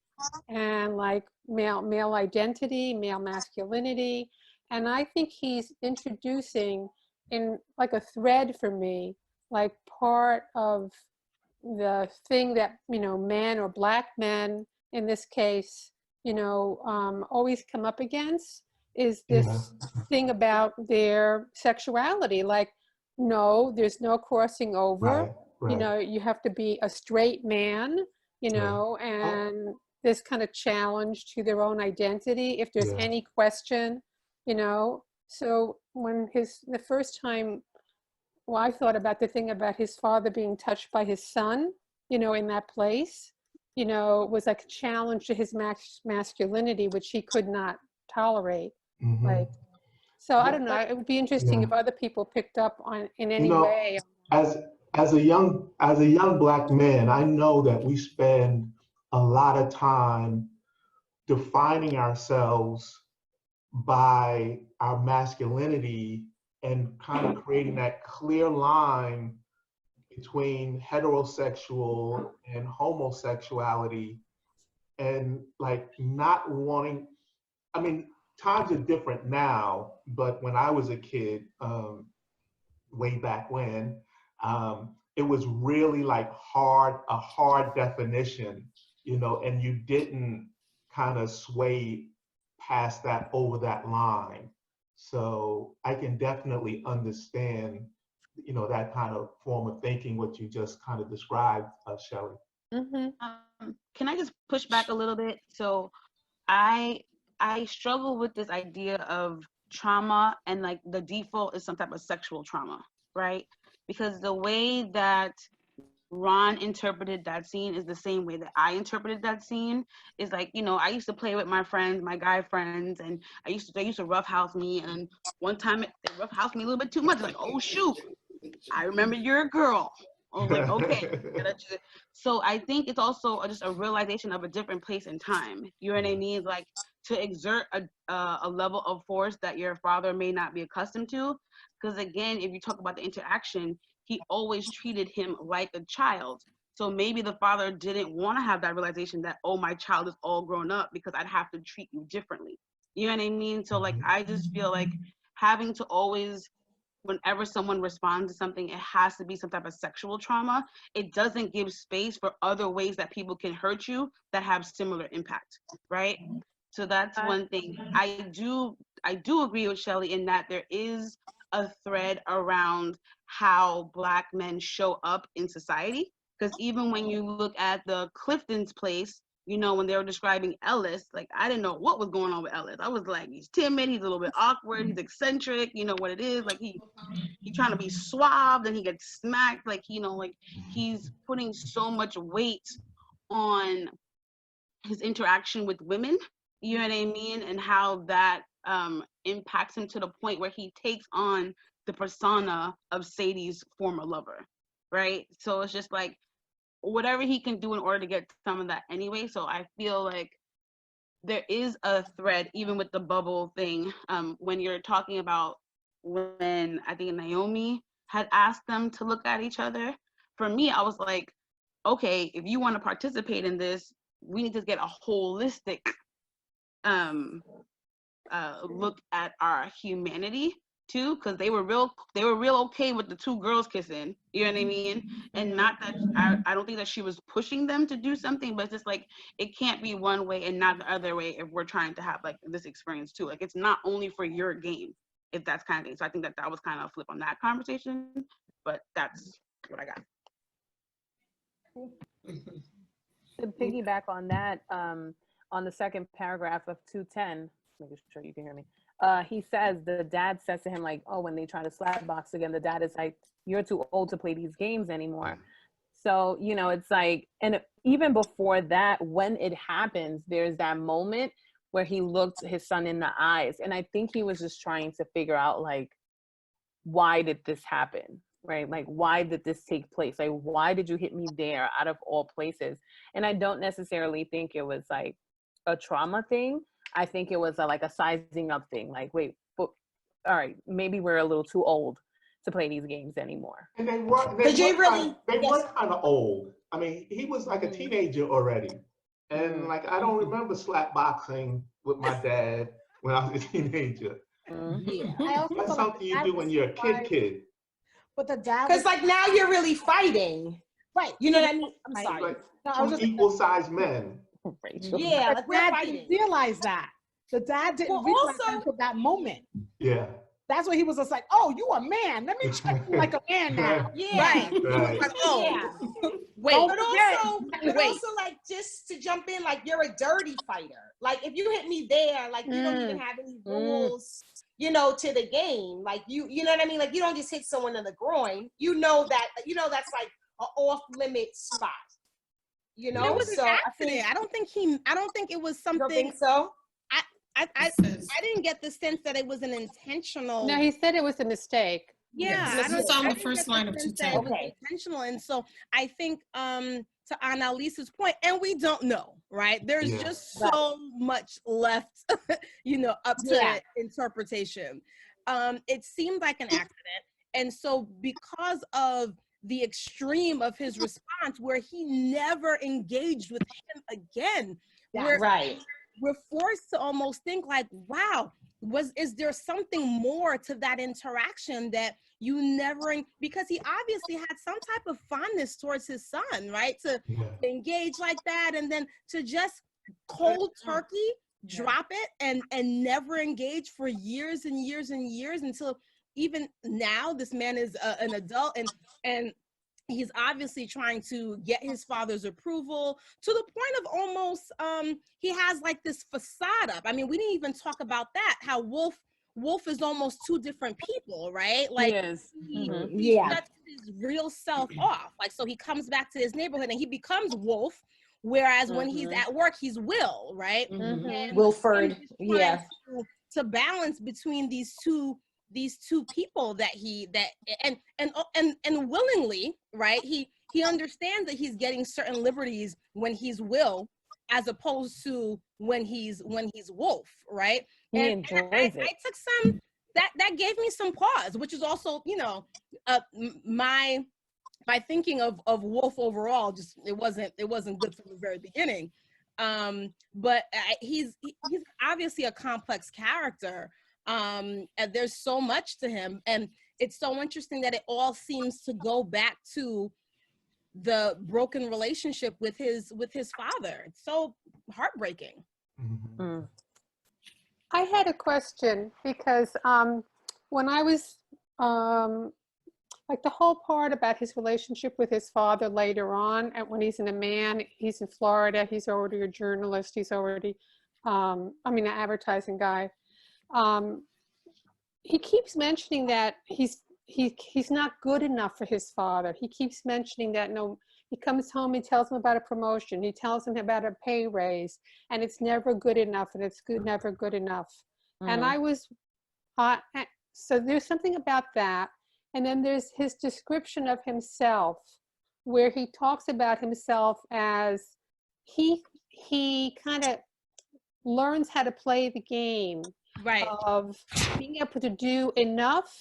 S11: and like male identity, male masculinity. And I think he's introducing in like a thread for me, like part of the thing that, you know, men or black men in this case, you know, always come up against is this thing about their sexuality. Like, no, there's no crossing over. You know, you have to be a straight man, you know, and this kind of challenge to their own identity if there's any question, you know. So when the first time, well, I thought about the thing about his father being touched by his son, you know, in that place, you know, was like a challenge to his masculinity, which he could not tolerate. Like, so I don't know. It would be interesting if other people picked up on in any way.
S1: As a young black man, I know that we spend a lot of time defining ourselves by our masculinity and kind of creating that clear line between heterosexual and homosexuality, and like not wanting, I mean, times are different now, but when I was a kid, way back when, it was really like a hard definition, you know, and you didn't kind of sway past that, over that line. So I can definitely understand, you know, that kind of form of thinking, what you just kind of described, Shelley.
S9: Can I just push back a little bit? So I struggle with this idea of trauma, and like the default is some type of sexual trauma, right? Because the way that Ron interpreted that scene is the same way that I interpreted that scene. Is like, you know, I used to play with my friends, my guy friends, and they used to roughhouse me, and one time they roughhoused me a little bit too much. Like, oh shoot, I remember you're a girl. I was like, okay. So I think it's also just a realization of a different place and time. You know what I mean? Like, to exert a level of force that your father may not be accustomed to. Because again, if you talk about the interaction, he always treated him like a child. So maybe the father didn't want to have that realization that, oh, my child is all grown up because I'd have to treat you differently. You know what I mean? So like, I just feel like having to always, whenever someone responds to something, it has to be some type of sexual trauma. It doesn't give space for other ways that people can hurt you that have similar impact, right? So that's one thing. I do agree with Shelley in that there is a thread around how Black men show up in society. Because even when you look at the Clifton's place, you know, when they were describing Ellis, like, I didn't know what was going on with Ellis. I was like, he's timid, he's a little bit awkward, he's eccentric, you know what it is, like he trying to be suave, and he gets smacked, like, you know, like he's putting so much weight on his interaction with women, you know what I mean, and how that impacts him to the point where he takes on the persona of Sadie's former lover, right? So it's just like, whatever he can do in order to get some of that anyway. So I feel like there is a thread, even with the bubble thing, when you're talking about when I think Naomi had asked them to look at each other. For me, I was like, okay, if you want to participate in this, we need to get a holistic look at our humanity too, because they were real okay with the two girls kissing, you know what I mean? And not that I don't think that she was pushing them to do something, but it's just like, it can't be one way and not the other way if we're trying to have like this experience too. Like, it's not only for your game, if that's kind of thing. So I think that was kind of a flip on that conversation, but that's what I got.
S4: To piggyback on that, on the second paragraph of 210, making sure you can hear me. He says, the dad says to him, like, oh, when they try to slap box again, the dad is like, you're too old to play these games anymore. So, you know, it's like, and even before that, when it happens, there's that moment where he looked his son in the eyes. And I think he was just trying to figure out, like, why did this happen? Right? Like, why did this take place? Like, why did you hit me there out of all places? And I don't necessarily think it was like a trauma thing. I think it was like a sizing up thing. Like, wait, but, all right, maybe we're a little too old to play these games anymore.
S1: And they were kind of old. I mean, he was like a teenager already. And like, I don't remember slap boxing with my dad when I was a teenager.
S3: Yeah.
S7: I also
S1: That's
S7: felt like
S1: something
S7: the
S1: you
S7: dad
S1: do when
S7: was
S1: you're a
S7: surprised,
S1: kid.
S7: but the dad
S3: Because
S7: was
S3: like now you're really fighting.
S7: right.
S3: You know what I mean? I'm
S7: Right.
S3: sorry.
S1: Like
S7: No, I was
S1: two
S7: just
S1: equal sized men.
S4: Rachel.
S3: Yeah,
S7: the
S3: like we're
S7: dad
S3: fighting.
S7: didn't realize that. The dad didn't
S3: Well,
S7: realize that
S3: also,
S7: until that moment.
S1: Yeah.
S7: That's when he was just like, "Oh, you a man? Let me treat you like a man now."
S3: yeah.
S1: Right.
S5: Like, oh,
S3: Yeah.
S5: wait,
S7: Don't
S3: But
S7: forget.
S5: wait.
S3: like just to jump in, like you're a dirty fighter. Like if you hit me there, like you don't even have any rules, you know, to the game. Like you know what I mean? Like you don't just hit someone in the groin. You know that's like an off limit spot. You
S5: It
S3: know,
S5: was an
S3: so
S5: accident. I don't think it was
S3: you don't
S5: something.
S3: think so?
S5: I didn't get the sense that it was an intentional.
S11: No, he said it was a mistake.
S5: Yeah,
S6: Yes, this is on
S5: I
S6: the
S5: didn't
S6: first
S5: get
S6: line of
S5: sense that it was
S6: 210.
S5: intentional, and so I think to Annalise's point, and we don't know, right? There's
S1: Yeah.
S5: just so much left, you know, up to interpretation. It seemed like an accident, and so because of the extreme of his response, where he never engaged with him again, we're forced to almost think like, wow, is there something more to that interaction that you never, because he obviously had some type of fondness towards his son, right? To engage like that, and then to just cold turkey drop it and never engage for years and years and years, until even now this man is an adult, and he's obviously trying to get his father's approval to the point of almost he has like this facade up. I mean, we didn't even talk about that, how Wolf is almost two different people, right? Like he shuts his real self off. Like, so he comes back to his neighborhood and he becomes Wolf, whereas when he's at work he's Will, right? And
S3: Wilford,
S5: to balance between these two people that and willingly, right? He understands that he's getting certain liberties when he's Will, as opposed to when he's Wolf, right? And I took some that gave me some pause, which is also, you know, my thinking of Wolf overall, just it wasn't good from the very beginning. But he's obviously a complex character. And there's so much to him, and it's so interesting that it all seems to go back to the broken relationship with his father. It's so heartbreaking.
S11: I had a question because when I was like the whole part about his relationship with his father later on, and when he's a man, he's in Florida, he's already a journalist, he's already an advertising guy. He keeps mentioning that he's not good enough for his father. He keeps mentioning that. No, he comes home, he tells him about a promotion, he tells him about a pay raise, and it's never good enough, and it's never good enough. And I was, so there's something about that. And then there's his description of himself, where he talks about himself as he kind of learns how to play the game,
S5: right,
S11: of being able to do enough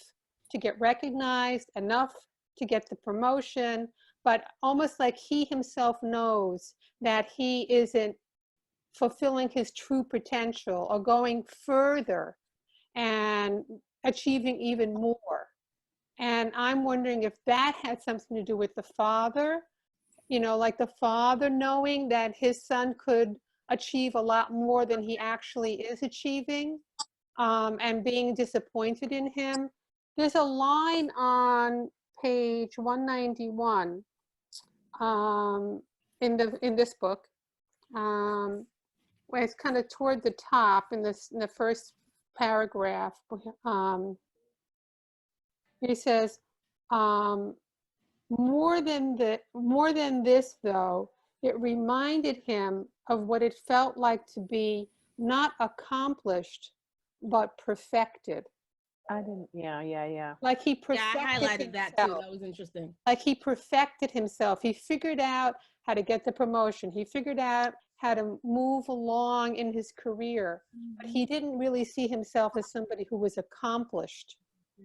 S11: to get recognized, enough to get the promotion, but almost like he himself knows that he isn't fulfilling his true potential or going further and achieving even more. And I'm wondering if that had something to do with the father, you know, like the father knowing that his son could achieve a lot more than he actually is achieving, and being disappointed in him. There's a line on page 191 in this book, where it's kind of toward the top in the first paragraph. He says, more than this though, it reminded him of what it felt like to be not accomplished, but perfected.
S4: I didn't, yeah.
S11: Like he perfected
S5: I highlighted that too.
S11: himself.
S5: That was interesting.
S11: Like he perfected himself. He figured out how to get the promotion. He figured out how to move along in his career. But he didn't really see himself as somebody who was accomplished,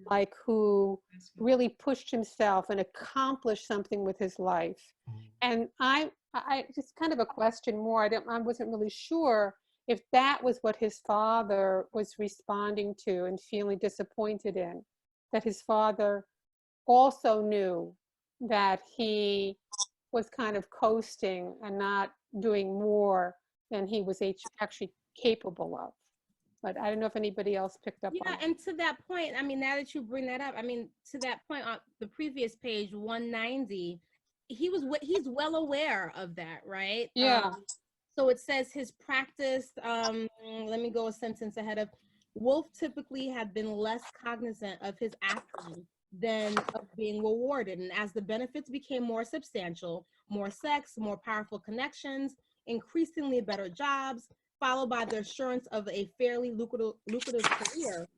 S11: like who really pushed himself and accomplished something with his life. And I just kind of a question more. I wasn't really sure if that was what his father was responding to and feeling disappointed in, that his father also knew that he was kind of coasting and not doing more than he was actually capable of. But I don't know if anybody else picked up on
S5: Yeah,
S11: that.
S5: and to that point, I mean, now that you bring that up, I mean, to that point on the previous page, 190, he's well aware of that, right?
S11: Yeah.
S5: So it says his practice, let me go a sentence ahead of, Wolf typically had been less cognizant of his actions than of being rewarded. And as the benefits became more substantial, more sex, more powerful connections, increasingly better jobs, followed by the assurance of a fairly lucrative career,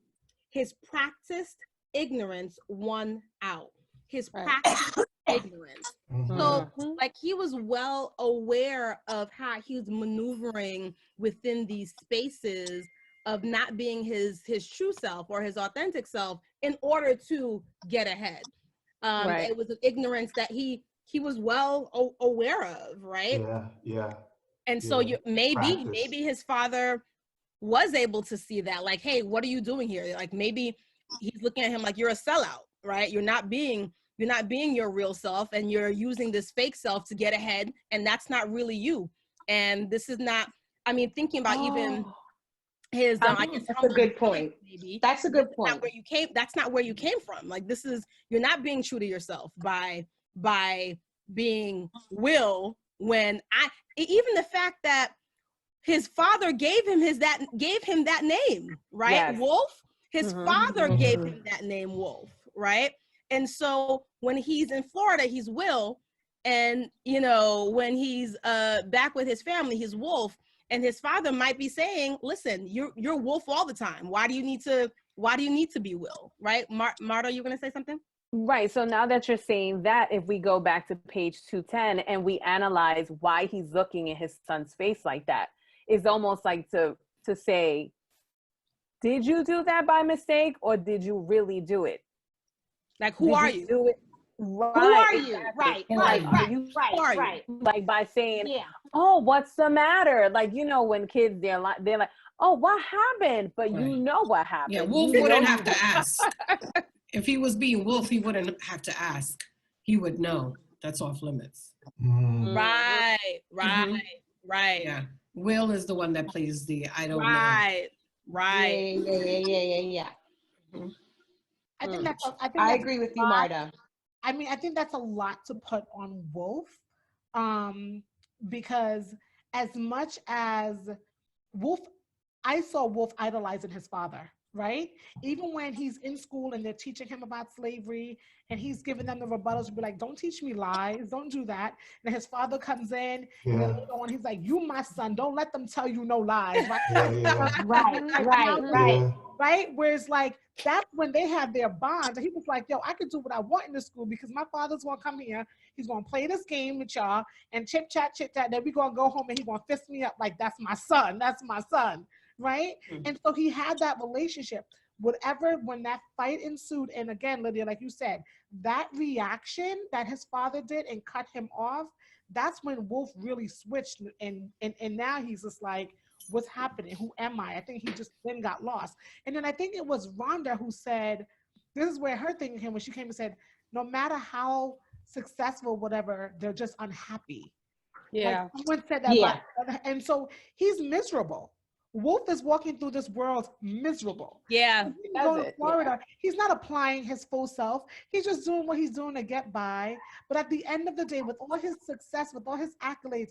S5: his practiced ignorance won out. His practiced ignorance. So like he was well aware of how he was maneuvering within these spaces of not being his true self or his authentic self in order to get ahead. It was an ignorance that he was well aware of, right?
S1: Yeah.
S5: And so maybe his father was able to see that, like, hey, what are you doing here? Like maybe he's looking at him like, you're a sellout, right? You're not being your real self, and you're using this fake self to get ahead, and that's not really you. And this is not, I mean, thinking about even his I guess
S3: that's a good point.
S5: Maybe
S3: that's a good point.
S5: That's not where you came from. Like this is, you're not being true to yourself by being Will, when even the fact that his father gave him that name, right? Yes. Wolf. His father gave him that name, Wolf, right? And so when he's in Florida, he's Will, and when he's back with his family, he's Wolf. And his father might be saying, "Listen, you're Wolf all the time. Why do you need to be Will?" Right? Marta, you gonna say something?
S4: Right. So now that you're saying that, if we go back to page 210 and we analyze why he's looking in his son's face like that, it's almost like to say, did you do that by mistake, or did you really do it?
S5: Like, who are you?
S4: Do it right.
S5: Who are you? Right.
S4: Like by saying, oh, what's the matter? Like, when kids, they're like, oh, what happened? But you know what happened.
S6: Yeah, Wolf wouldn't have to ask. If he was being Wolf, he wouldn't have to ask. He would know. That's off limits.
S5: Right.
S6: Yeah. Will is the one that plays the I don't know.
S5: Right.
S3: Yeah. I agree with you, Marta.
S7: I mean, I think that's a lot to put on Wolf, because as much as Wolf, I saw Wolf idolizing his father, right? Even when he's in school and they're teaching him about slavery and he's giving them the rebuttals to be like, don't teach me lies, don't do that. And his father comes in and then later on, he's like, you my son, don't let them tell you no lies, right? Right? Whereas like, that's when they have their bonds. And he was like, yo, I can do what I want in this school because my father's gonna come here, he's gonna play this game with y'all and chit chat, then we're gonna go home and he's gonna fist me up like that's my son, right? And so he had that relationship. When that fight ensued, and again, Lydia, like you said, that reaction that his father did and cut him off, that's when Wolf really switched, and now he's just like, what's happening? Who am I? I think he just then got lost. And then I think it was Rhonda who said, this is where her thing came when she came and said, no matter how successful, whatever, they're just unhappy.
S11: Yeah.
S7: Like someone said that. And so he's miserable. Wolf is walking through this world miserable.
S5: Yeah.
S7: He's going to Florida. He's not applying his full self. He's just doing what he's doing to get by. But at the end of the day, with all his success, with all his accolades,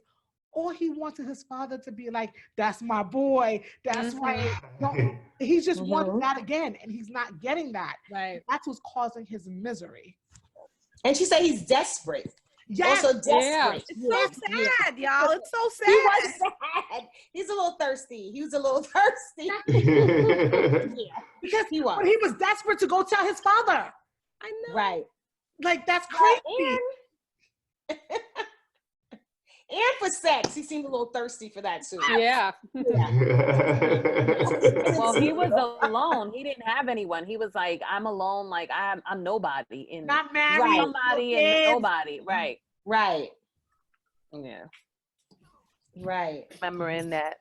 S7: all he wanted his father to be like, that's my boy. That's right. No, he just wants that again, and he's not getting that.
S5: Right.
S7: That's what's causing his misery.
S3: And she said he's desperate.
S7: Yes.
S3: Also desperate.
S5: It's so sad, y'all. It's so sad.
S3: He was sad. He's a little thirsty. He was a little thirsty.
S7: Because he was desperate to go tell his father.
S5: I know.
S3: Right.
S7: Like, that's crazy.
S3: And for sex, he seemed a little thirsty for that too.
S11: Yeah.
S4: Well, he was alone. He didn't have anyone. He was like, I'm alone. Like I'm nobody.
S7: Not married.
S4: Somebody and nobody. Right.
S3: Right.
S4: Yeah.
S3: Right.
S4: Remembering that.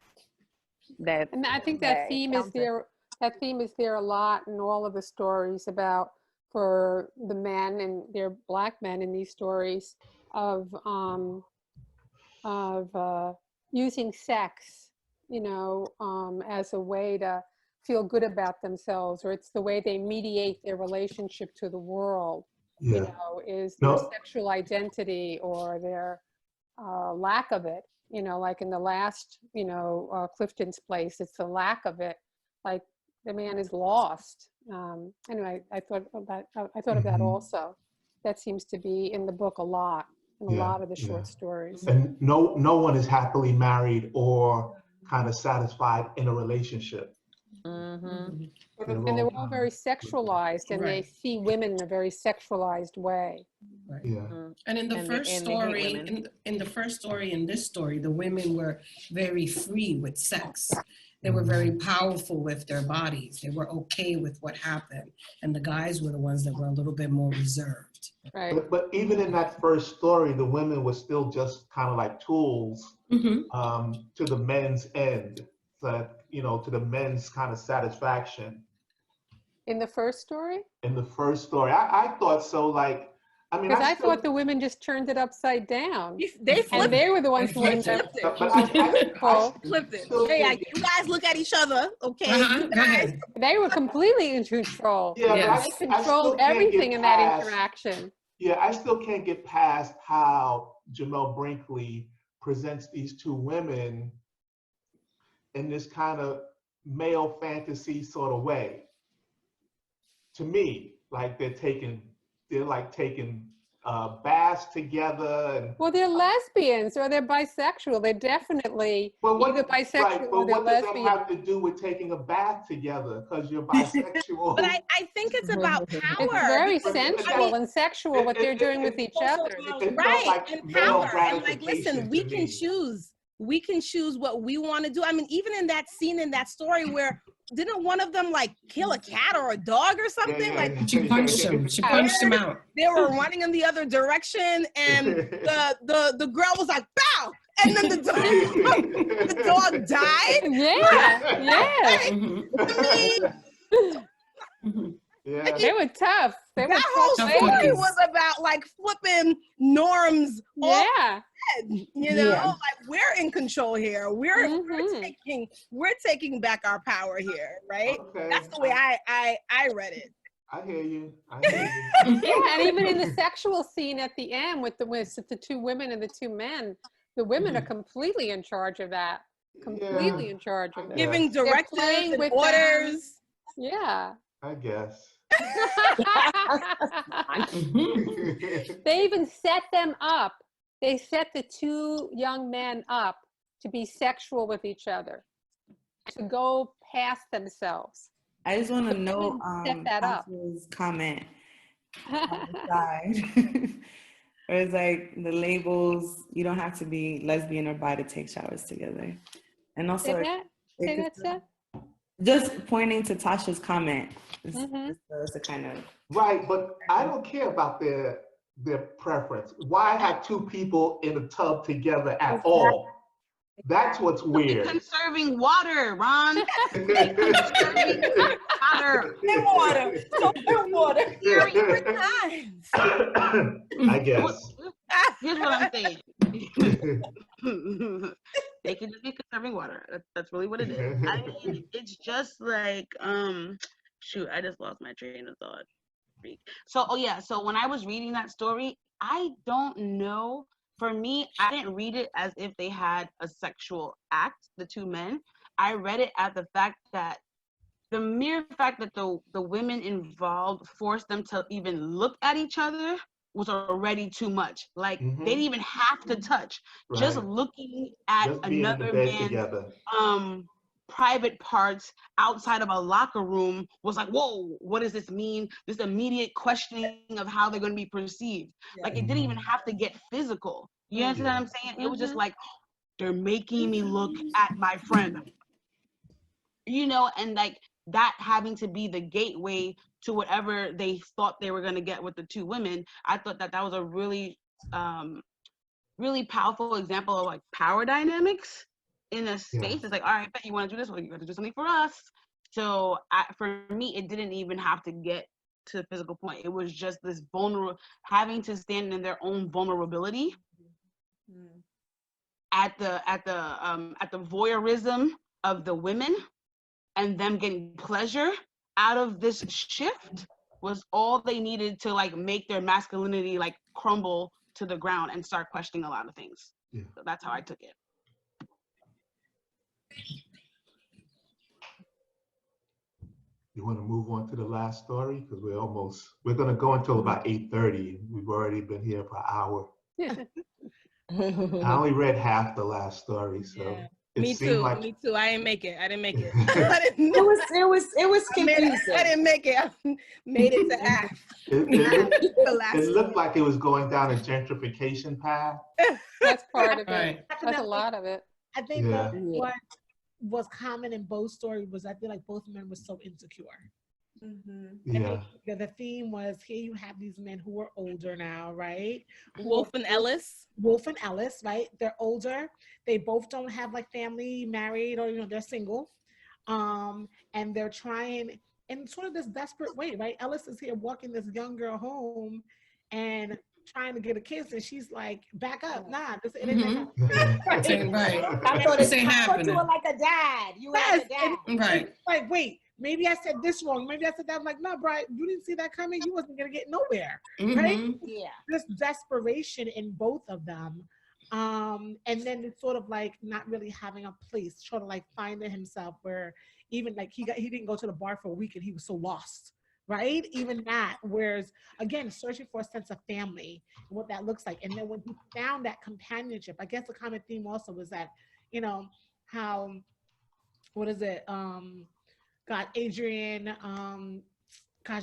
S4: that.
S11: And I think that theme is
S4: encounter.
S11: there. That theme is there a lot in all of the stories about for the men, and they're Black men in these stories of using sex, as a way to feel good about themselves, or it's the way they mediate their relationship to the world.
S1: Yeah.
S11: Is their sexual identity or their lack of it. Like in the last, Clifton's Place, it's the lack of it. Like the man is lost. Anyway, I thought of that also. That seems to be in the book a lot, in a lot of the short stories.
S1: And no one is happily married or kind of satisfied in a relationship.
S11: And they're all very sexualized, and they see women in a very sexualized way.
S6: Right.
S1: Yeah.
S6: And in the first story, in the first story, in this story, the women were very free with sex. They were very powerful with their bodies. They were okay with what happened. And the guys were the ones that were a little bit more reserved.
S11: Right.
S1: But even in that first story, the women were still just kind of like tools to the men's end, but to the men's kind of satisfaction.
S11: In the first story?
S1: In the first story, I thought so. Like, I mean,
S11: because I thought the women just turned it upside down.
S5: They flipped
S11: and they were the ones who ended up
S5: flipped it. Hey, you guys look at each other, okay?
S11: They were completely in control.
S1: Yeah,
S11: they controlled everything in that interaction.
S1: Yeah, I still can't get past how Jamel Brinkley presents these two women in this kind of male fantasy sort of way. To me, like they're taking baths together. And,
S11: well, they're lesbians or they're bisexual. They're definitely either bisexual
S1: right,
S11: or they're
S1: what
S11: lesbian.
S1: does that have to do with taking a bath together? Because you're bisexual.
S5: But I think it's about power.
S11: It's very sensual and sexual what they're doing with each other.
S5: Right,
S1: like
S5: and power. And like,
S1: gratification
S5: listen, we
S1: to
S5: can
S1: me.
S5: choose. We can choose what we want to do. I mean, even in that scene in that story where didn't one of them like kill a cat or a dog or something? Like
S6: she punched him. She punched him out.
S5: They were running in the other direction, and the girl was like, "Bow!" And then the dog died.
S1: Yeah.
S11: They were tough.
S5: That whole story was about like flipping norms.
S11: Yeah.
S5: Like we're in control here. We're taking back our power here, right?
S1: Okay.
S5: That's the way I read it.
S1: I hear you.
S11: Yeah, and even in the sexual scene at the end with the two women and the two men, the women are completely in charge of that. Completely in charge of it.
S5: Giving directives and orders.
S11: Yeah.
S1: I guess.
S11: They even set them up. They set the two young men up to be sexual with each other, to go past themselves.
S2: I just want to note
S11: set that up.
S2: comment on the side. Where it's like the labels, you don't have to be lesbian or bi to take showers together. And also,
S11: Say that, Seth?
S2: Just pointing to Tasha's comment. It's a kind of
S1: right, but I don't care about their preference. Why have two people in a tub together at all? That's what's weird.
S9: Conserving water, Ron. Conserving water.
S5: Water.
S1: I guess.
S9: Here's what I'm saying. They can just be conserving water. That's really what it is. I mean, it's just like, shoot, I just lost my train of thought. So when I was reading that story, I don't know. For me, I didn't read it as if they had a sexual act, the two men. I read it as the fact that the mere fact that the women involved forced them to even look at each other was already too much. Like they didn't even have to touch. Right. Just looking at just another man's private parts outside of a locker room was like, whoa, what does this mean? This immediate questioning of how they're going to be perceived. Yeah. Like it didn't even have to get physical. You understand what I'm saying? It was just like, they're making me look at my friend. And like that having to be the gateway to whatever they thought they were going to get with the two women. I thought that was a really, really powerful example of like power dynamics. in a space. It's like, all right, bet you want to do this, well, you got to do something for us. So for me, it didn't even have to get to the physical point. It was just this having to stand in their own vulnerability at the voyeurism of the women, and them getting pleasure out of this shift was all they needed to like make their masculinity like crumble to the ground and start questioning a lot of things. Yeah. So that's how I took it.
S1: You want to move on to the last story? Because we're going to go until about 8:30. We've already been here for an hour. I only read half the last story, so. Yeah.
S5: Me too. I didn't make it.
S3: It was confusing.
S5: I didn't make it. I made it to half.
S1: It looked like it was going down a gentrification path.
S11: That's part of it. That's a lot of it.
S7: I think what was common in both stories was I feel like both men were so insecure. Yeah. The theme was here you have these men who are older now, right?
S5: Wolf and Ellis,
S7: right? They're older. They both don't have like family, married, or they're single. And they're trying in sort of this desperate way, right? Ellis is here walking this young girl home and trying to get a kiss, and she's like, back up, nah, this it ain't
S6: right.
S3: I thought you were like a dad. You had a dad.
S7: Right. Like, wait, maybe I said this wrong. Maybe I said that. I'm like, no, Brian, you didn't see that coming. You wasn't gonna get nowhere, right?
S3: Yeah.
S7: This desperation in both of them, and then it's sort of like not really having a place, sort of like finding himself where even like he didn't go to the bar for a week and he was so lost. Right? Even that, whereas again, searching for a sense of family and what that looks like. And then when he found that companionship, I guess the common theme also was that, how, what is it? Adrienne,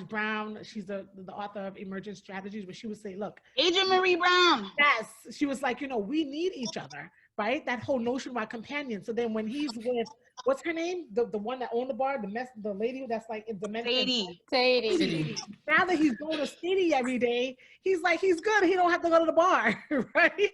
S7: Brown, she's the author of Emergent Strategies, where she would say, look.
S9: Adrienne Marie Brown.
S7: Yes. She was like, we need each other, right? That whole notion about companion. So then when he's with, what's her name? The one that owned the bar, the lady that's like in dementia.
S11: Sadie.
S7: Now that he's going to Sadie every day, he's like, he's good. He don't have to go to the bar, right?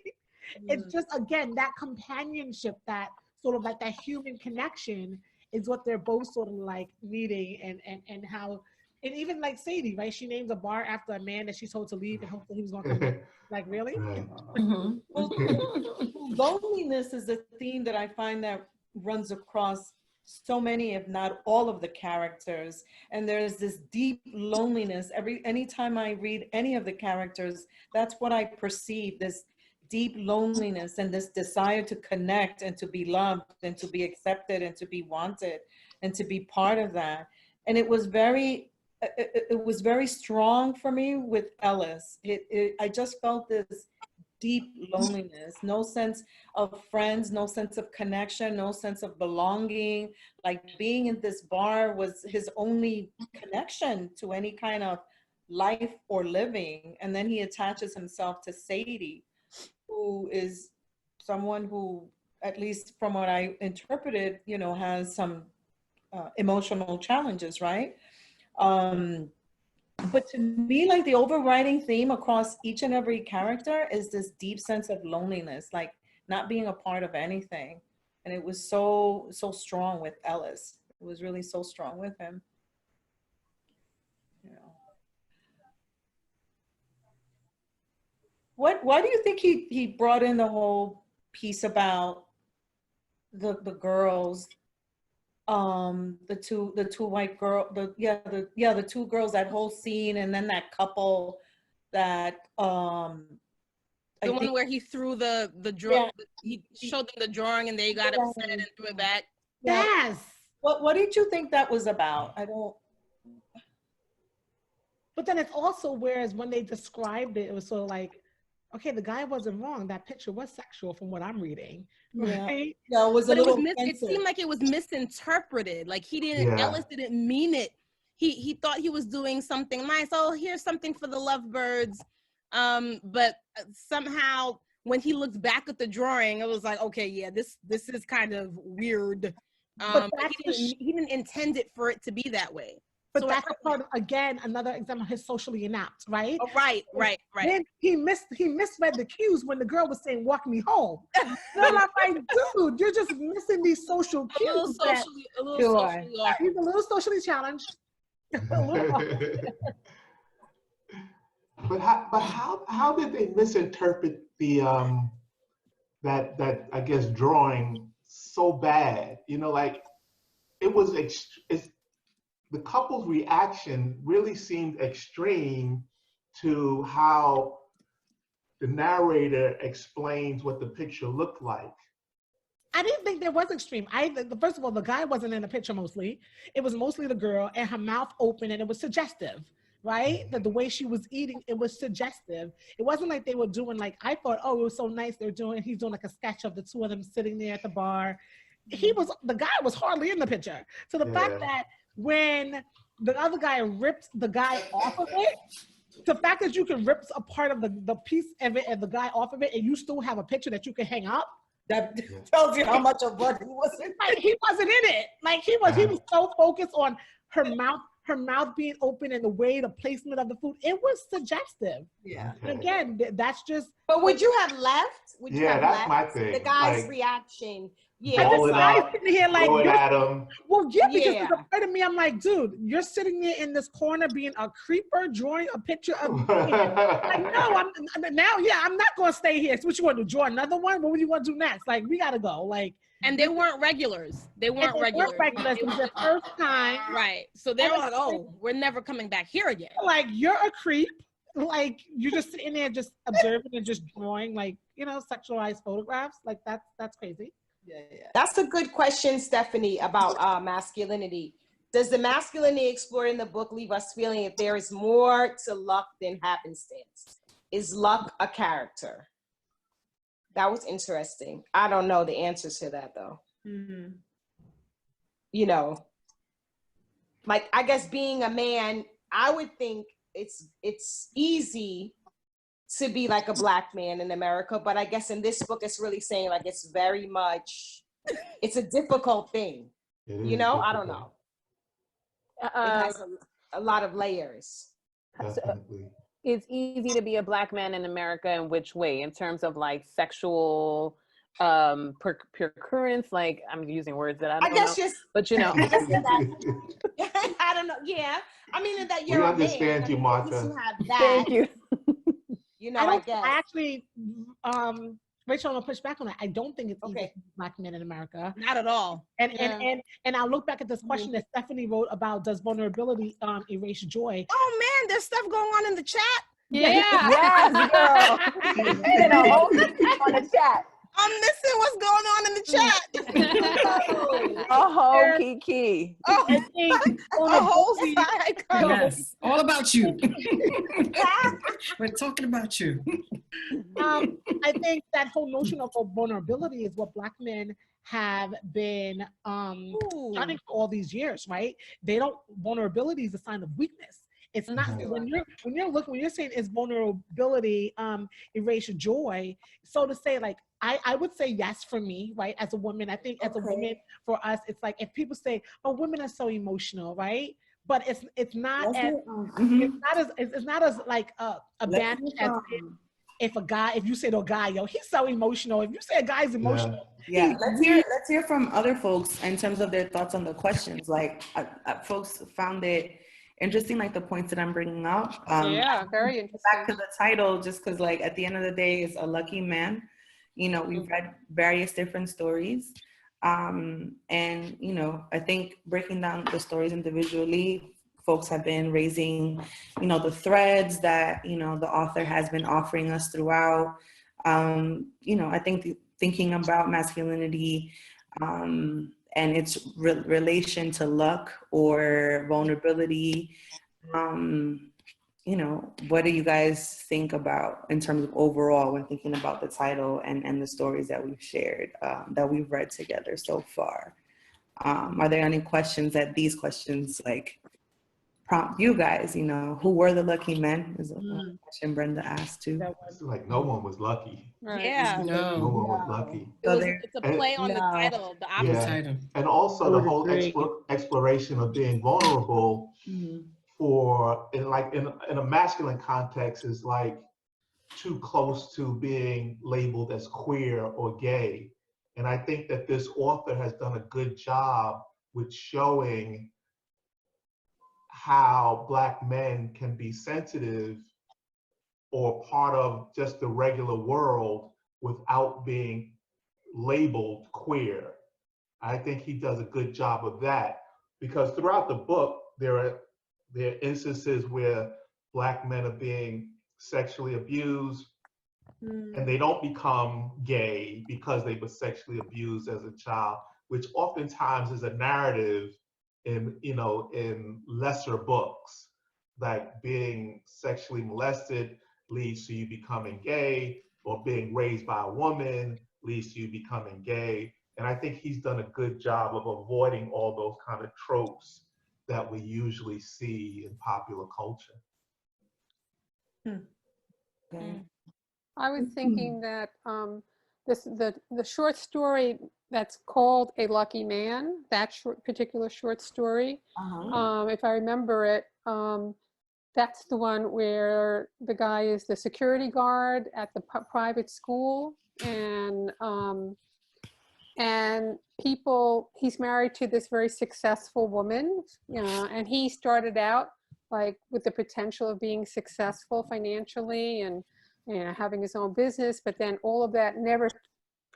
S7: It's just, again, that companionship, that sort of like that human connection is what they're both sort of like needing, and how, and even like Sadie, right? She names a bar after a man that she's told to leave and hopefully he was going to come back. Like, really?
S8: Well, loneliness is a theme that I find that runs across so many, if not all of the characters. And there's this deep loneliness. Anytime I read any of the characters, that's what I perceive, this deep loneliness and this desire to connect and to be loved and to be accepted and to be wanted and to be part of that. And it was very strong for me with Ellis. I just felt this deep loneliness, no sense of friends, no sense of connection, no sense of belonging. Like being in this bar was his only connection to any kind of life or living. And then he attaches himself to Sadie, who is someone who, at least from what I interpreted, has some emotional challenges, right? But to me, like the overriding theme across each and every character is this deep sense of loneliness, like not being a part of anything. And it was so strong with Ellis. It was really so strong with him. Why do you think he brought in the whole piece about the girls? The two white girl, the two girls, that whole scene, and then that couple that
S5: the one where he threw the drawing, he showed them the drawing and they got upset and threw it back.
S7: Yes.
S8: What did you think that was about? I don't.
S7: But then it's also, whereas when they described it, it was sort of like, okay, the guy wasn't wrong. That picture was sexual from what I'm reading. Right?
S8: Yeah, it was
S5: it seemed like it was misinterpreted. Like Ellis didn't mean it. He thought he was doing something nice. Oh, here's something for the lovebirds. But somehow when he looked back at the drawing, it was like, okay, yeah, this is kind of weird. But he didn't intend it for it to be that way.
S7: But
S5: So
S7: that's a part of, again, another example of his socially inept, right?
S5: Oh, right.
S7: Then he misread the cues when the girl was saying, walk me home. And I'm like, dude, you're just missing these social cues.
S5: A little socially off.
S7: He's a little socially challenged.
S1: But how did they misinterpret the that I guess drawing so bad? You know, like it was the couple's reaction really seemed extreme to how the narrator explains what the picture looked like.
S7: I didn't think there was extreme. First of all, the guy wasn't in the picture mostly. It was mostly the girl, and her mouth open, and it was suggestive, right? That the way she was eating, it was suggestive. It wasn't like they were doing like, I thought, oh, it was so nice. He's doing like a sketch of the two of them sitting there at the bar. The guy was hardly in the picture. So the fact that when the other guy ripped the guy off of it, the fact that you can rip a part of the piece of it and the guy off of it, and you still have a picture that you can hang up,
S8: that tells you how much of what he was in.
S7: Like, he wasn't in it. Like he was so focused on her mouth being open and the way the placement of the food. It was suggestive.
S8: Yeah.
S7: And again, that's just.
S3: But would you have left? Would you have
S1: that's
S3: left?
S1: my thing.
S3: The guy's
S1: like,
S3: reaction.
S7: Yeah, this guy's sitting here like,
S1: at him.
S7: Well, yeah, because it's a part of me. I'm like, dude, you're sitting there in this corner being a creeper, drawing a picture of me. Like, no, I'm not going to stay here. So what you want to do? Draw another one? What would you want to do next? Like, we got to go. Like,
S5: and they weren't regulars. They weren't regulars.
S7: It was their first time.
S5: Right. So they're like, oh, we're never coming back here again.
S7: Like, you're a creep. Like, you're just sitting there just observing and just drawing, like, you know, sexualized photographs. Like, that's crazy.
S8: Yeah.
S3: That's a good question, Stephanie, about masculinity. Does the masculinity explored in the book leave us feeling that there is more to luck than happenstance? Is luck a character? That was interesting. I don't know the answers to that, though.
S8: Mm-hmm.
S3: You know, like, I guess being a man, I would think it's easy to be like a Black man in America, but I guess in this book, it's really saying like it's very much, it's a difficult thing. You know, I don't know. It has a lot of layers.
S1: Definitely.
S4: It's easy to be a Black man in America in which way? In terms of like sexual procurrence, like I'm using words that I don't know. But you know.
S3: I don't know. Yeah. I mean, that you're
S1: we
S3: a
S1: understand
S3: man.
S1: you, Martha.
S3: You have that.
S4: Thank you.
S3: You know, I guess.
S7: I actually, Rachel, I'm gonna push back on that. I don't think it's easy to be Black men in America.
S5: Not at all.
S7: And I'll look back at this question that Stephanie wrote about, does vulnerability erase joy?
S5: Oh man, there's stuff going on in the chat.
S4: Yeah. Yes, girl. On the chat.
S5: I'm missing what's going on in the chat.
S4: Oh, Kiki.
S5: Oh, side.
S6: Yes, all about you. We're talking about you.
S7: I think that whole notion of vulnerability is what Black men have been running for all these years, right? Vulnerability is a sign of weakness. It's not when you're saying is vulnerability erase joy, so to say, like I would say yes for me, right? As a woman, I think as a woman, for us, it's like if people say, "Oh, women are so emotional," right? But it's not as like a bad as if you say to a guy, "Yo, he's so emotional." If you say a guy's emotional,
S2: let's hear from other folks in terms of their thoughts on the questions. Like folks found it interesting, like the points that I'm bringing up.
S11: Very interesting.
S2: Back to the title, just because like at the end of the day, it's a lucky man. You know, we've read various different stories. And, you know, I think breaking down the stories individually, folks have been raising, you know, the threads that, you know, the author has been offering us throughout. You know, I think thinking about masculinity and its relation to luck or vulnerability, you know, what do you guys think about in terms of overall when thinking about the title and the stories that we've shared, that we've read together so far? Are there any questions that these questions like prompt you guys? You know, who were the lucky men? Is a question Brenda asked too.
S1: Like no one was lucky.
S11: Right.
S5: Yeah.
S1: No one was lucky.
S5: It's a play on the title, the opposite.
S1: And also the whole exploration of being vulnerable for in a masculine context is like too close to being labeled as queer or gay. And I think that this author has done a good job with showing how Black men can be sensitive or part of just the regular world without being labeled queer. I think he does a good job of that, because throughout the book, there are instances where Black men are being sexually abused, and they don't become gay because they were sexually abused as a child, which oftentimes is a narrative in, you know, in lesser books, like being sexually molested leads to you becoming gay, or being raised by a woman leads to you becoming gay. And I think he's done a good job of avoiding all those kind of tropes that we usually see in popular culture.
S11: I was thinking that the short story that's called A Lucky Man, that particular short story, if I remember it, that's the one where the guy is the security guard at the private school, and he's married to this very successful woman, you know, and he started out like with the potential of being successful financially and, you know, having his own business, but then all of that never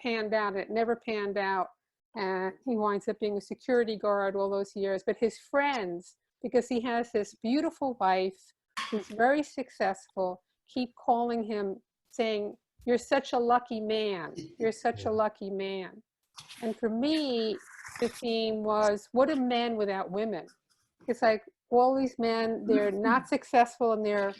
S11: panned out. It never panned out. And he winds up being a security guard all those years. But his friends, because he has this beautiful wife who's very successful, keep calling him saying, "You're such a lucky man. You're such a lucky man." And for me, the theme was, what are men without women? It's like all these men, they're not successful in their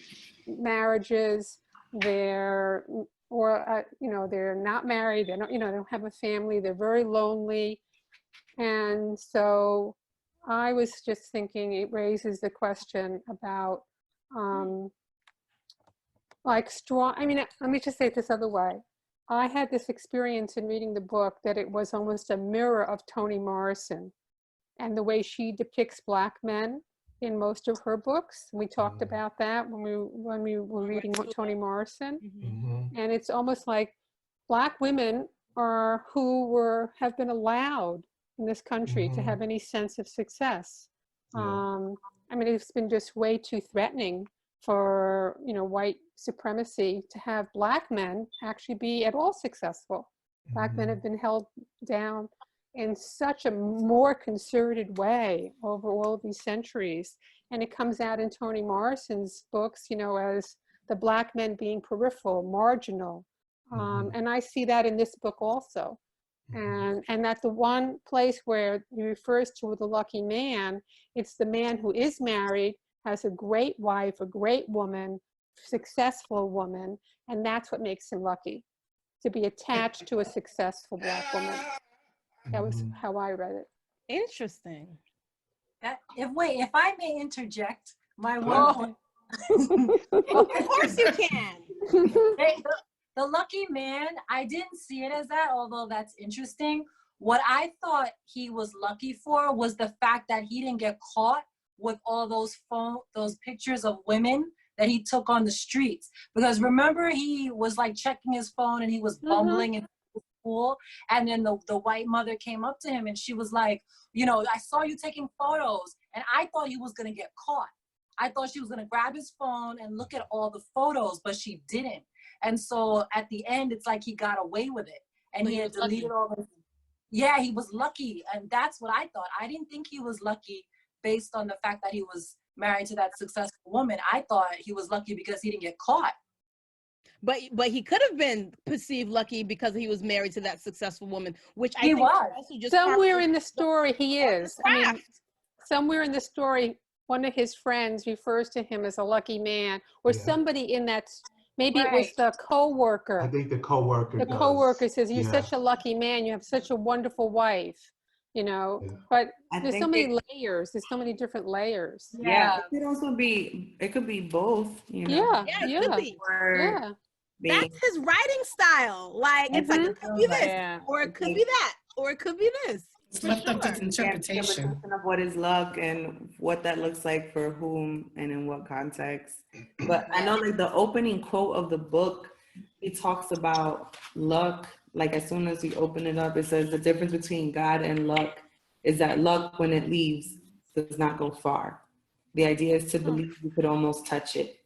S11: marriages. They're not married. They don't, they don't have a family. They're very lonely. And so I was just thinking, it raises the question about let me just say it this other way. I had this experience in reading the book that it was almost a mirror of Toni Morrison and the way she depicts Black men in most of her books. We talked about that when we were reading Toni Morrison. And it's almost like Black women have been allowed in this country to have any sense of success. It's been just way too threatening for white supremacy to have Black men actually be at all successful. Black men have been held down in such a more concerted way over all of these centuries. And it comes out in Toni Morrison's books, as the Black men being peripheral, marginal. And I see that in this book also. And that the one place where he refers to the lucky man, it's the man who is married, has a great wife, a great woman, successful woman, and that's what makes him lucky, to be attached to a successful Black woman. That was how I read it.
S5: Interesting.
S12: If I may interject, my one point.
S5: Of course you can.
S12: The lucky man, I didn't see it as that, although that's interesting. What I thought he was lucky for was the fact that he didn't get caught with all those pictures of women that he took on the streets. Because remember, he was like checking his phone and he was bumbling in school. And then the white mother came up to him and she was like, I saw you taking photos. And I thought he was gonna get caught. I thought she was gonna grab his phone and look at all the photos, but she didn't. And so at the end, it's like he got away with it. And he had deleted all this. Yeah, he was lucky. And that's what I thought. I didn't think he was lucky based on the fact that he was married to that successful woman. I thought he was lucky because he didn't get caught.
S5: But he could have been perceived lucky because he was married to that successful woman, which I think
S12: was.
S5: Also just
S11: somewhere in the story he is. Somewhere in the story, one of his friends refers to him as a lucky man, or somebody in that. Maybe it was the co-worker.
S1: I think the co-worker.
S11: The co-worker says, "You're such a lucky man. You have such a wonderful wife." But there's so many layers. There's so many different layers.
S2: Yeah, it could also be. It could be both.
S11: Yeah.
S5: That's his writing style. Like it's like it could be this, or it could be that, or it could be this.
S6: It's left up to
S2: Yeah,
S6: interpretation.
S2: of what is luck and what that looks like for whom and in what context. But I know like the opening quote of the book, it talks about luck. Like as soon as you open it up, it says the difference between God and luck is that luck, when it leaves, does not go far. The idea is to believe you could almost touch it.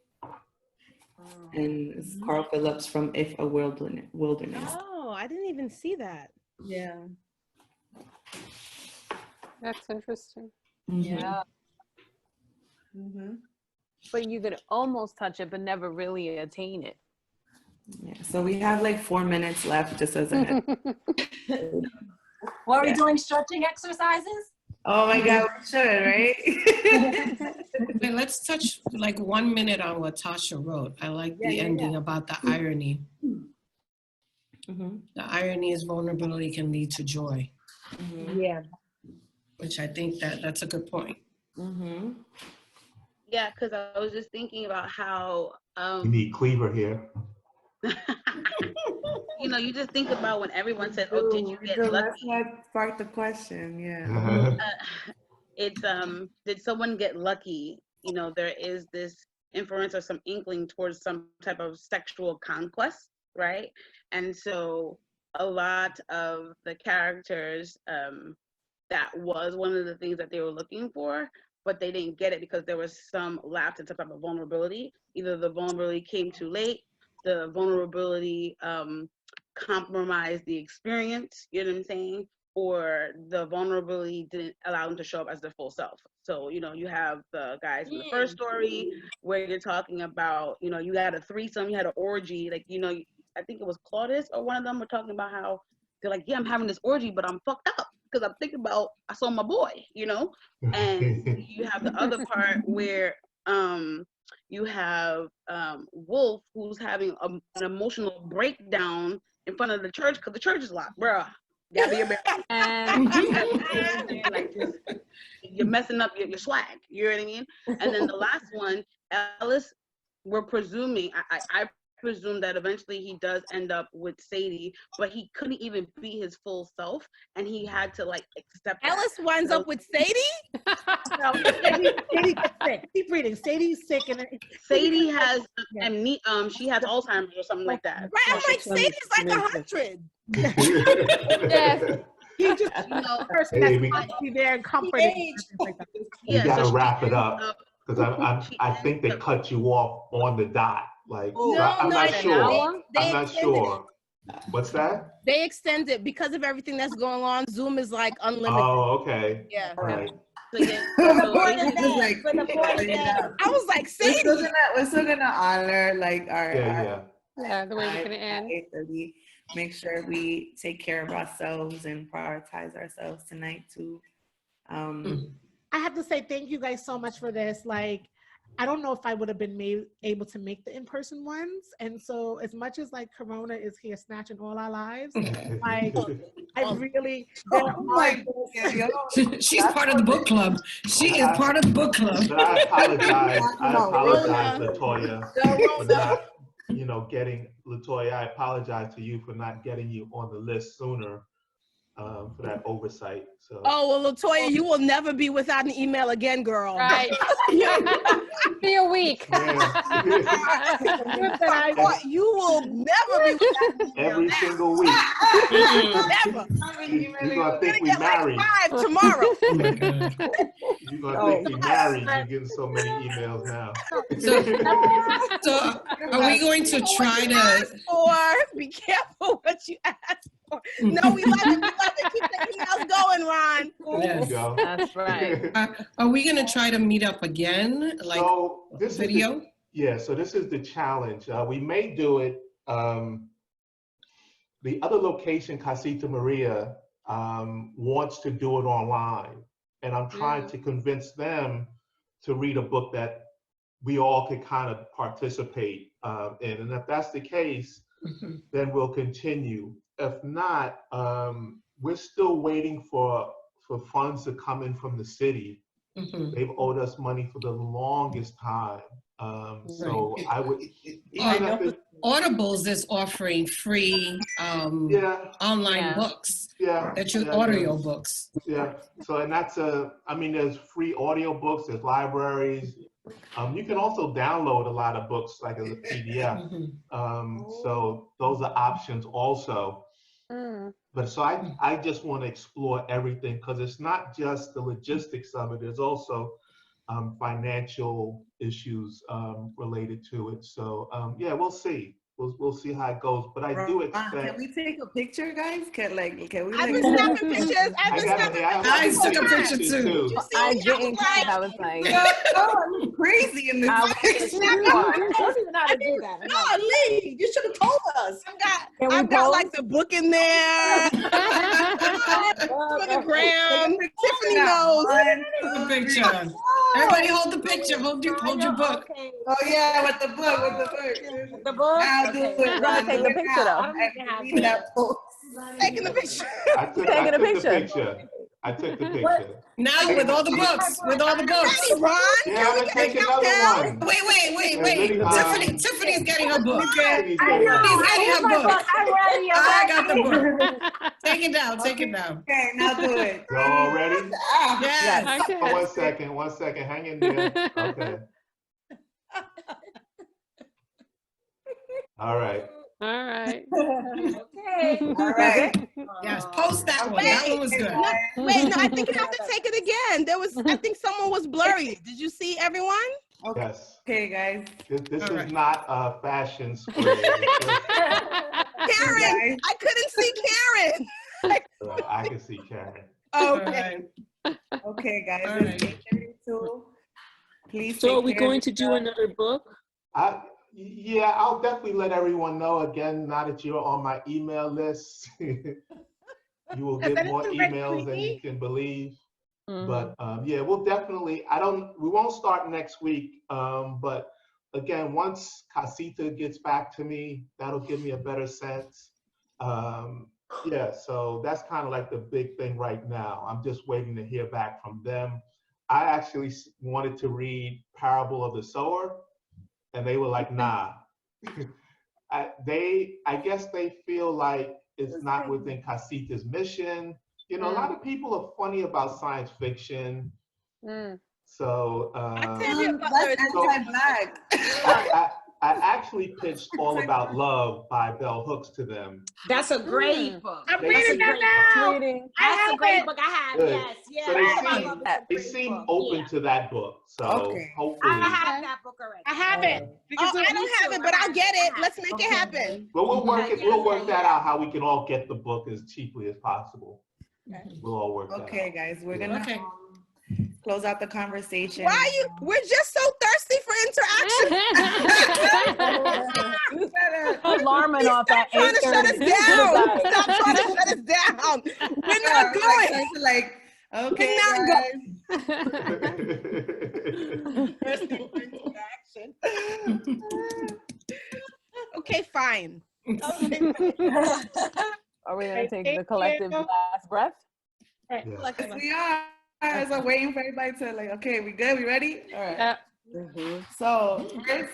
S2: And it's Carl Phillips from If a Wilderness.
S3: Oh, I didn't even see that.
S8: Yeah.
S11: That's interesting.
S12: Yeah.
S4: But you could almost touch it, but never really attain it.
S2: Yeah, so we have like 4 minutes left, just as a head.
S12: What are we doing? Stretching exercises?
S2: Oh my God, we should, right?
S6: Wait, let's touch like 1 minute on what Tasha wrote. I like the ending about the irony. The irony is vulnerability can lead to joy.
S8: Yeah.
S6: Which I think that's a good point.
S9: Yeah, because I was just thinking about how
S1: You need Cleaver here.
S9: you know, you just think about when everyone said, "Oh, did you get lucky?"
S2: That's what sparked the question. Yeah.
S9: It's did someone get lucky? You know, there is this inference or some inkling towards some type of sexual conquest, right? And so a lot of the characters, that was one of the things that they were looking for, but they didn't get it because there was some lapse in some type of vulnerability. Either the vulnerability came too late, the vulnerability compromised the experience, you know what I'm saying? Or the vulnerability didn't allow them to show up as their full self. So, you know, you have the guys from the first story where you're talking about, you know, you had a threesome, you had an orgy, like, you know, I think it was Claudius or one of them were talking about how they're like, yeah, I'm having this orgy, but I'm fucked up because I'm thinking about, I saw my boy, you know? And you have the other part where you have Wolf, who's having an emotional breakdown in front of the church because the church is locked, bruh. And like, you're messing up your swag, you know what I mean? And then the last one, Ellis, we're presuming, I presume that eventually he does end up with Sadie, but he couldn't even be his full self, and he had to like accept that.
S3: Ellis winds up with Sadie?
S7: No, Sadie gets sick. Keep reading. Sadie's sick, and
S9: Sadie has she has Alzheimer's or something like that.
S3: Right, I'm like, Sadie's like 100.
S11: Yes.
S7: he just,
S9: You know,
S7: person
S1: Hey,
S7: that's supposed to be there and comforting. Like that.
S1: We
S9: yeah,
S1: gotta
S9: so
S1: wrap
S9: she
S1: it up
S9: ends
S1: because
S9: she
S1: I think they
S9: ends up-
S1: cut you off on the dot. Like,
S3: No,
S1: so I'm
S3: no,
S1: not
S3: they-
S1: sure.
S3: they
S1: I'm not
S3: extended
S1: sure. What's that?
S3: They extend it because of everything that's going on. Zoom is like unlimited.
S1: Oh, okay.
S3: Yeah.
S1: All right.
S9: So, yeah,
S3: For the
S9: so
S3: board
S9: basically-
S3: of day. For the board of day. I was like, Sadie.
S2: We're still gonna honor like our
S11: Yeah, the way we're gonna
S2: at
S11: end.
S2: 8:30. Make sure we take care of ourselves and prioritize ourselves tonight too.
S7: I have to say thank you guys so much for this. Like, I don't know if I would have been able to make the in-person ones. And so as much as like Corona is here snatching all our lives, like I really,
S6: She's part of the book club. She is part of the book club.
S1: But I apologize. Latoya, for not, you know, Latoya, I apologize to you for not getting you on the list sooner for that oversight. So.
S3: Oh, well, Latoya, you will never be without an email again, girl.
S11: Right. Be a week.
S3: You will never be without an email.
S1: Every single week.
S3: Never.
S1: You're going to think we married.
S3: Like 5 tomorrow.
S1: You're going to think we married. You're getting so many emails now.
S6: So are we going to try to...
S3: Be careful what you ask for. No, we love it. We love it. Keep the emails going, Ron.
S1: There you go.
S4: That's right.
S6: Are we going to try to meet up again? Like
S1: so this
S6: video?
S1: So this is the challenge. We may do it. The other location, Casita Maria, wants to do it online. And I'm trying to convince them to read a book that we all could kind of participate in. And if that's the case, then we'll continue. If not, we're still waiting for funds to come in from the city. They've owed us money for the longest time. So I would,
S6: Audibles is offering free online books that you audio books.
S1: Yeah, so and that's I mean, there's free audio books, there's libraries. You can also download a lot of books like as a PDF. So those are options also. But so I just want to explore everything because it's not just the logistics of it, there's also financial issues related to it. So yeah, we'll see. We'll see how it goes. But I do expect.
S2: Can we take a picture, guys? Can we?
S3: I've been snapping pictures. I've been snapping pictures.
S6: I took a picture too.
S4: I didn't. I was like,
S2: oh, crazy in this.
S5: I don't even know how to do that. No, Lee, you should have told us. I've got like the book in there. For the gram. Tiffany knows.
S6: The picture. Everybody hold the picture. Hold your book.
S2: Oh yeah, with the book.
S12: The book.
S2: I'll do it.
S4: Gotta take the picture though.
S3: Taking the picture.
S1: I took the picture.
S6: Now with all the books. With all the books.
S3: Ron,
S1: yeah, I'm gonna take another one.
S6: Wait. Tiffany's getting her book.
S1: Tiffany's
S6: getting her book.
S12: I'm ready.
S6: I got the book. Take it down.
S2: Okay, now do it.
S1: Y'all ready?
S6: Yes.
S11: Okay.
S1: Oh, one second. Hang in there. Okay. All right.
S11: All right.
S12: Okay.
S2: All right.
S6: Yes. Post that one. That one was good.
S5: Wait, no, I think you have to take it again. I think someone was blurry. Did you see everyone?
S1: Yes.
S2: Okay, guys.
S1: This is not a fashion square.
S5: Karen, I couldn't see Karen.
S1: I can see Karen.
S5: Okay.
S2: Okay, guys.
S6: All
S2: It's 8:32. Please.
S10: So are
S2: take
S10: we
S2: care of
S10: going to do
S2: yourself.
S10: another book?
S1: Yeah, I'll definitely let everyone know again, now that you're on my email list. You will get more emails than you can believe. But yeah, we'll definitely, we won't start next week. But again, once Casita gets back to me, that'll give me a better sense. Yeah, so that's kind of like the big thing right now. I'm just waiting to hear back from them. I actually wanted to read Parable of the Sower, and they were like, nah. I guess they feel like it's not within Casita's mission. You know, a lot of people are funny about science fiction. So,
S2: that's anti-Black.
S1: I actually pitched All About Love by Bell Hooks to them.
S3: That's a great book.
S5: I'm reading that now.
S3: That's a great book. I have.
S1: Good.
S3: Yes.
S1: So they seem open to that book. So hopefully.
S3: I have that book already.
S5: I have it. Oh, I don't have it, but I'll get it. Let's make it happen.
S1: But we'll work that out, how we can all get the book as cheaply as possible. We'll all work that out.
S2: Okay, guys, we're gonna close out the conversation.
S5: Why are you? We're just so thirsty for interaction.
S4: Alarming off at 8:30.
S5: Stop trying to shut us down. We're not going.
S2: Like, okay,
S5: we're not
S2: going.
S5: Thirsty for interaction. Okay, fine.
S4: Are we gonna take the collective last breath?
S2: Right. Yes, we are. So waiting for everybody to okay, we good? We ready? All right. So first,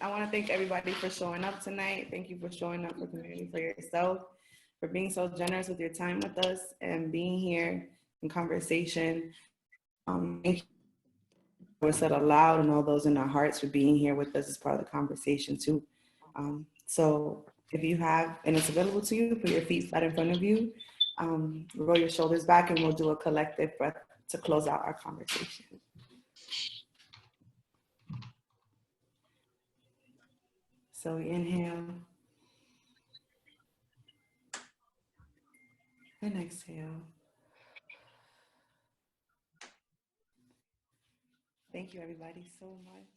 S2: I want to thank everybody for showing up tonight. Thank you for showing up for community, for yourself, for being so generous with your time with us and being here in conversation. Thank you for said aloud and all those in our hearts for being here with us as part of the conversation too. So if you have, and it's available to you, put your feet flat in front of you. Roll your shoulders back and we'll do a collective breath to close out our conversation. So we inhale and exhale. Thank you everybody so much.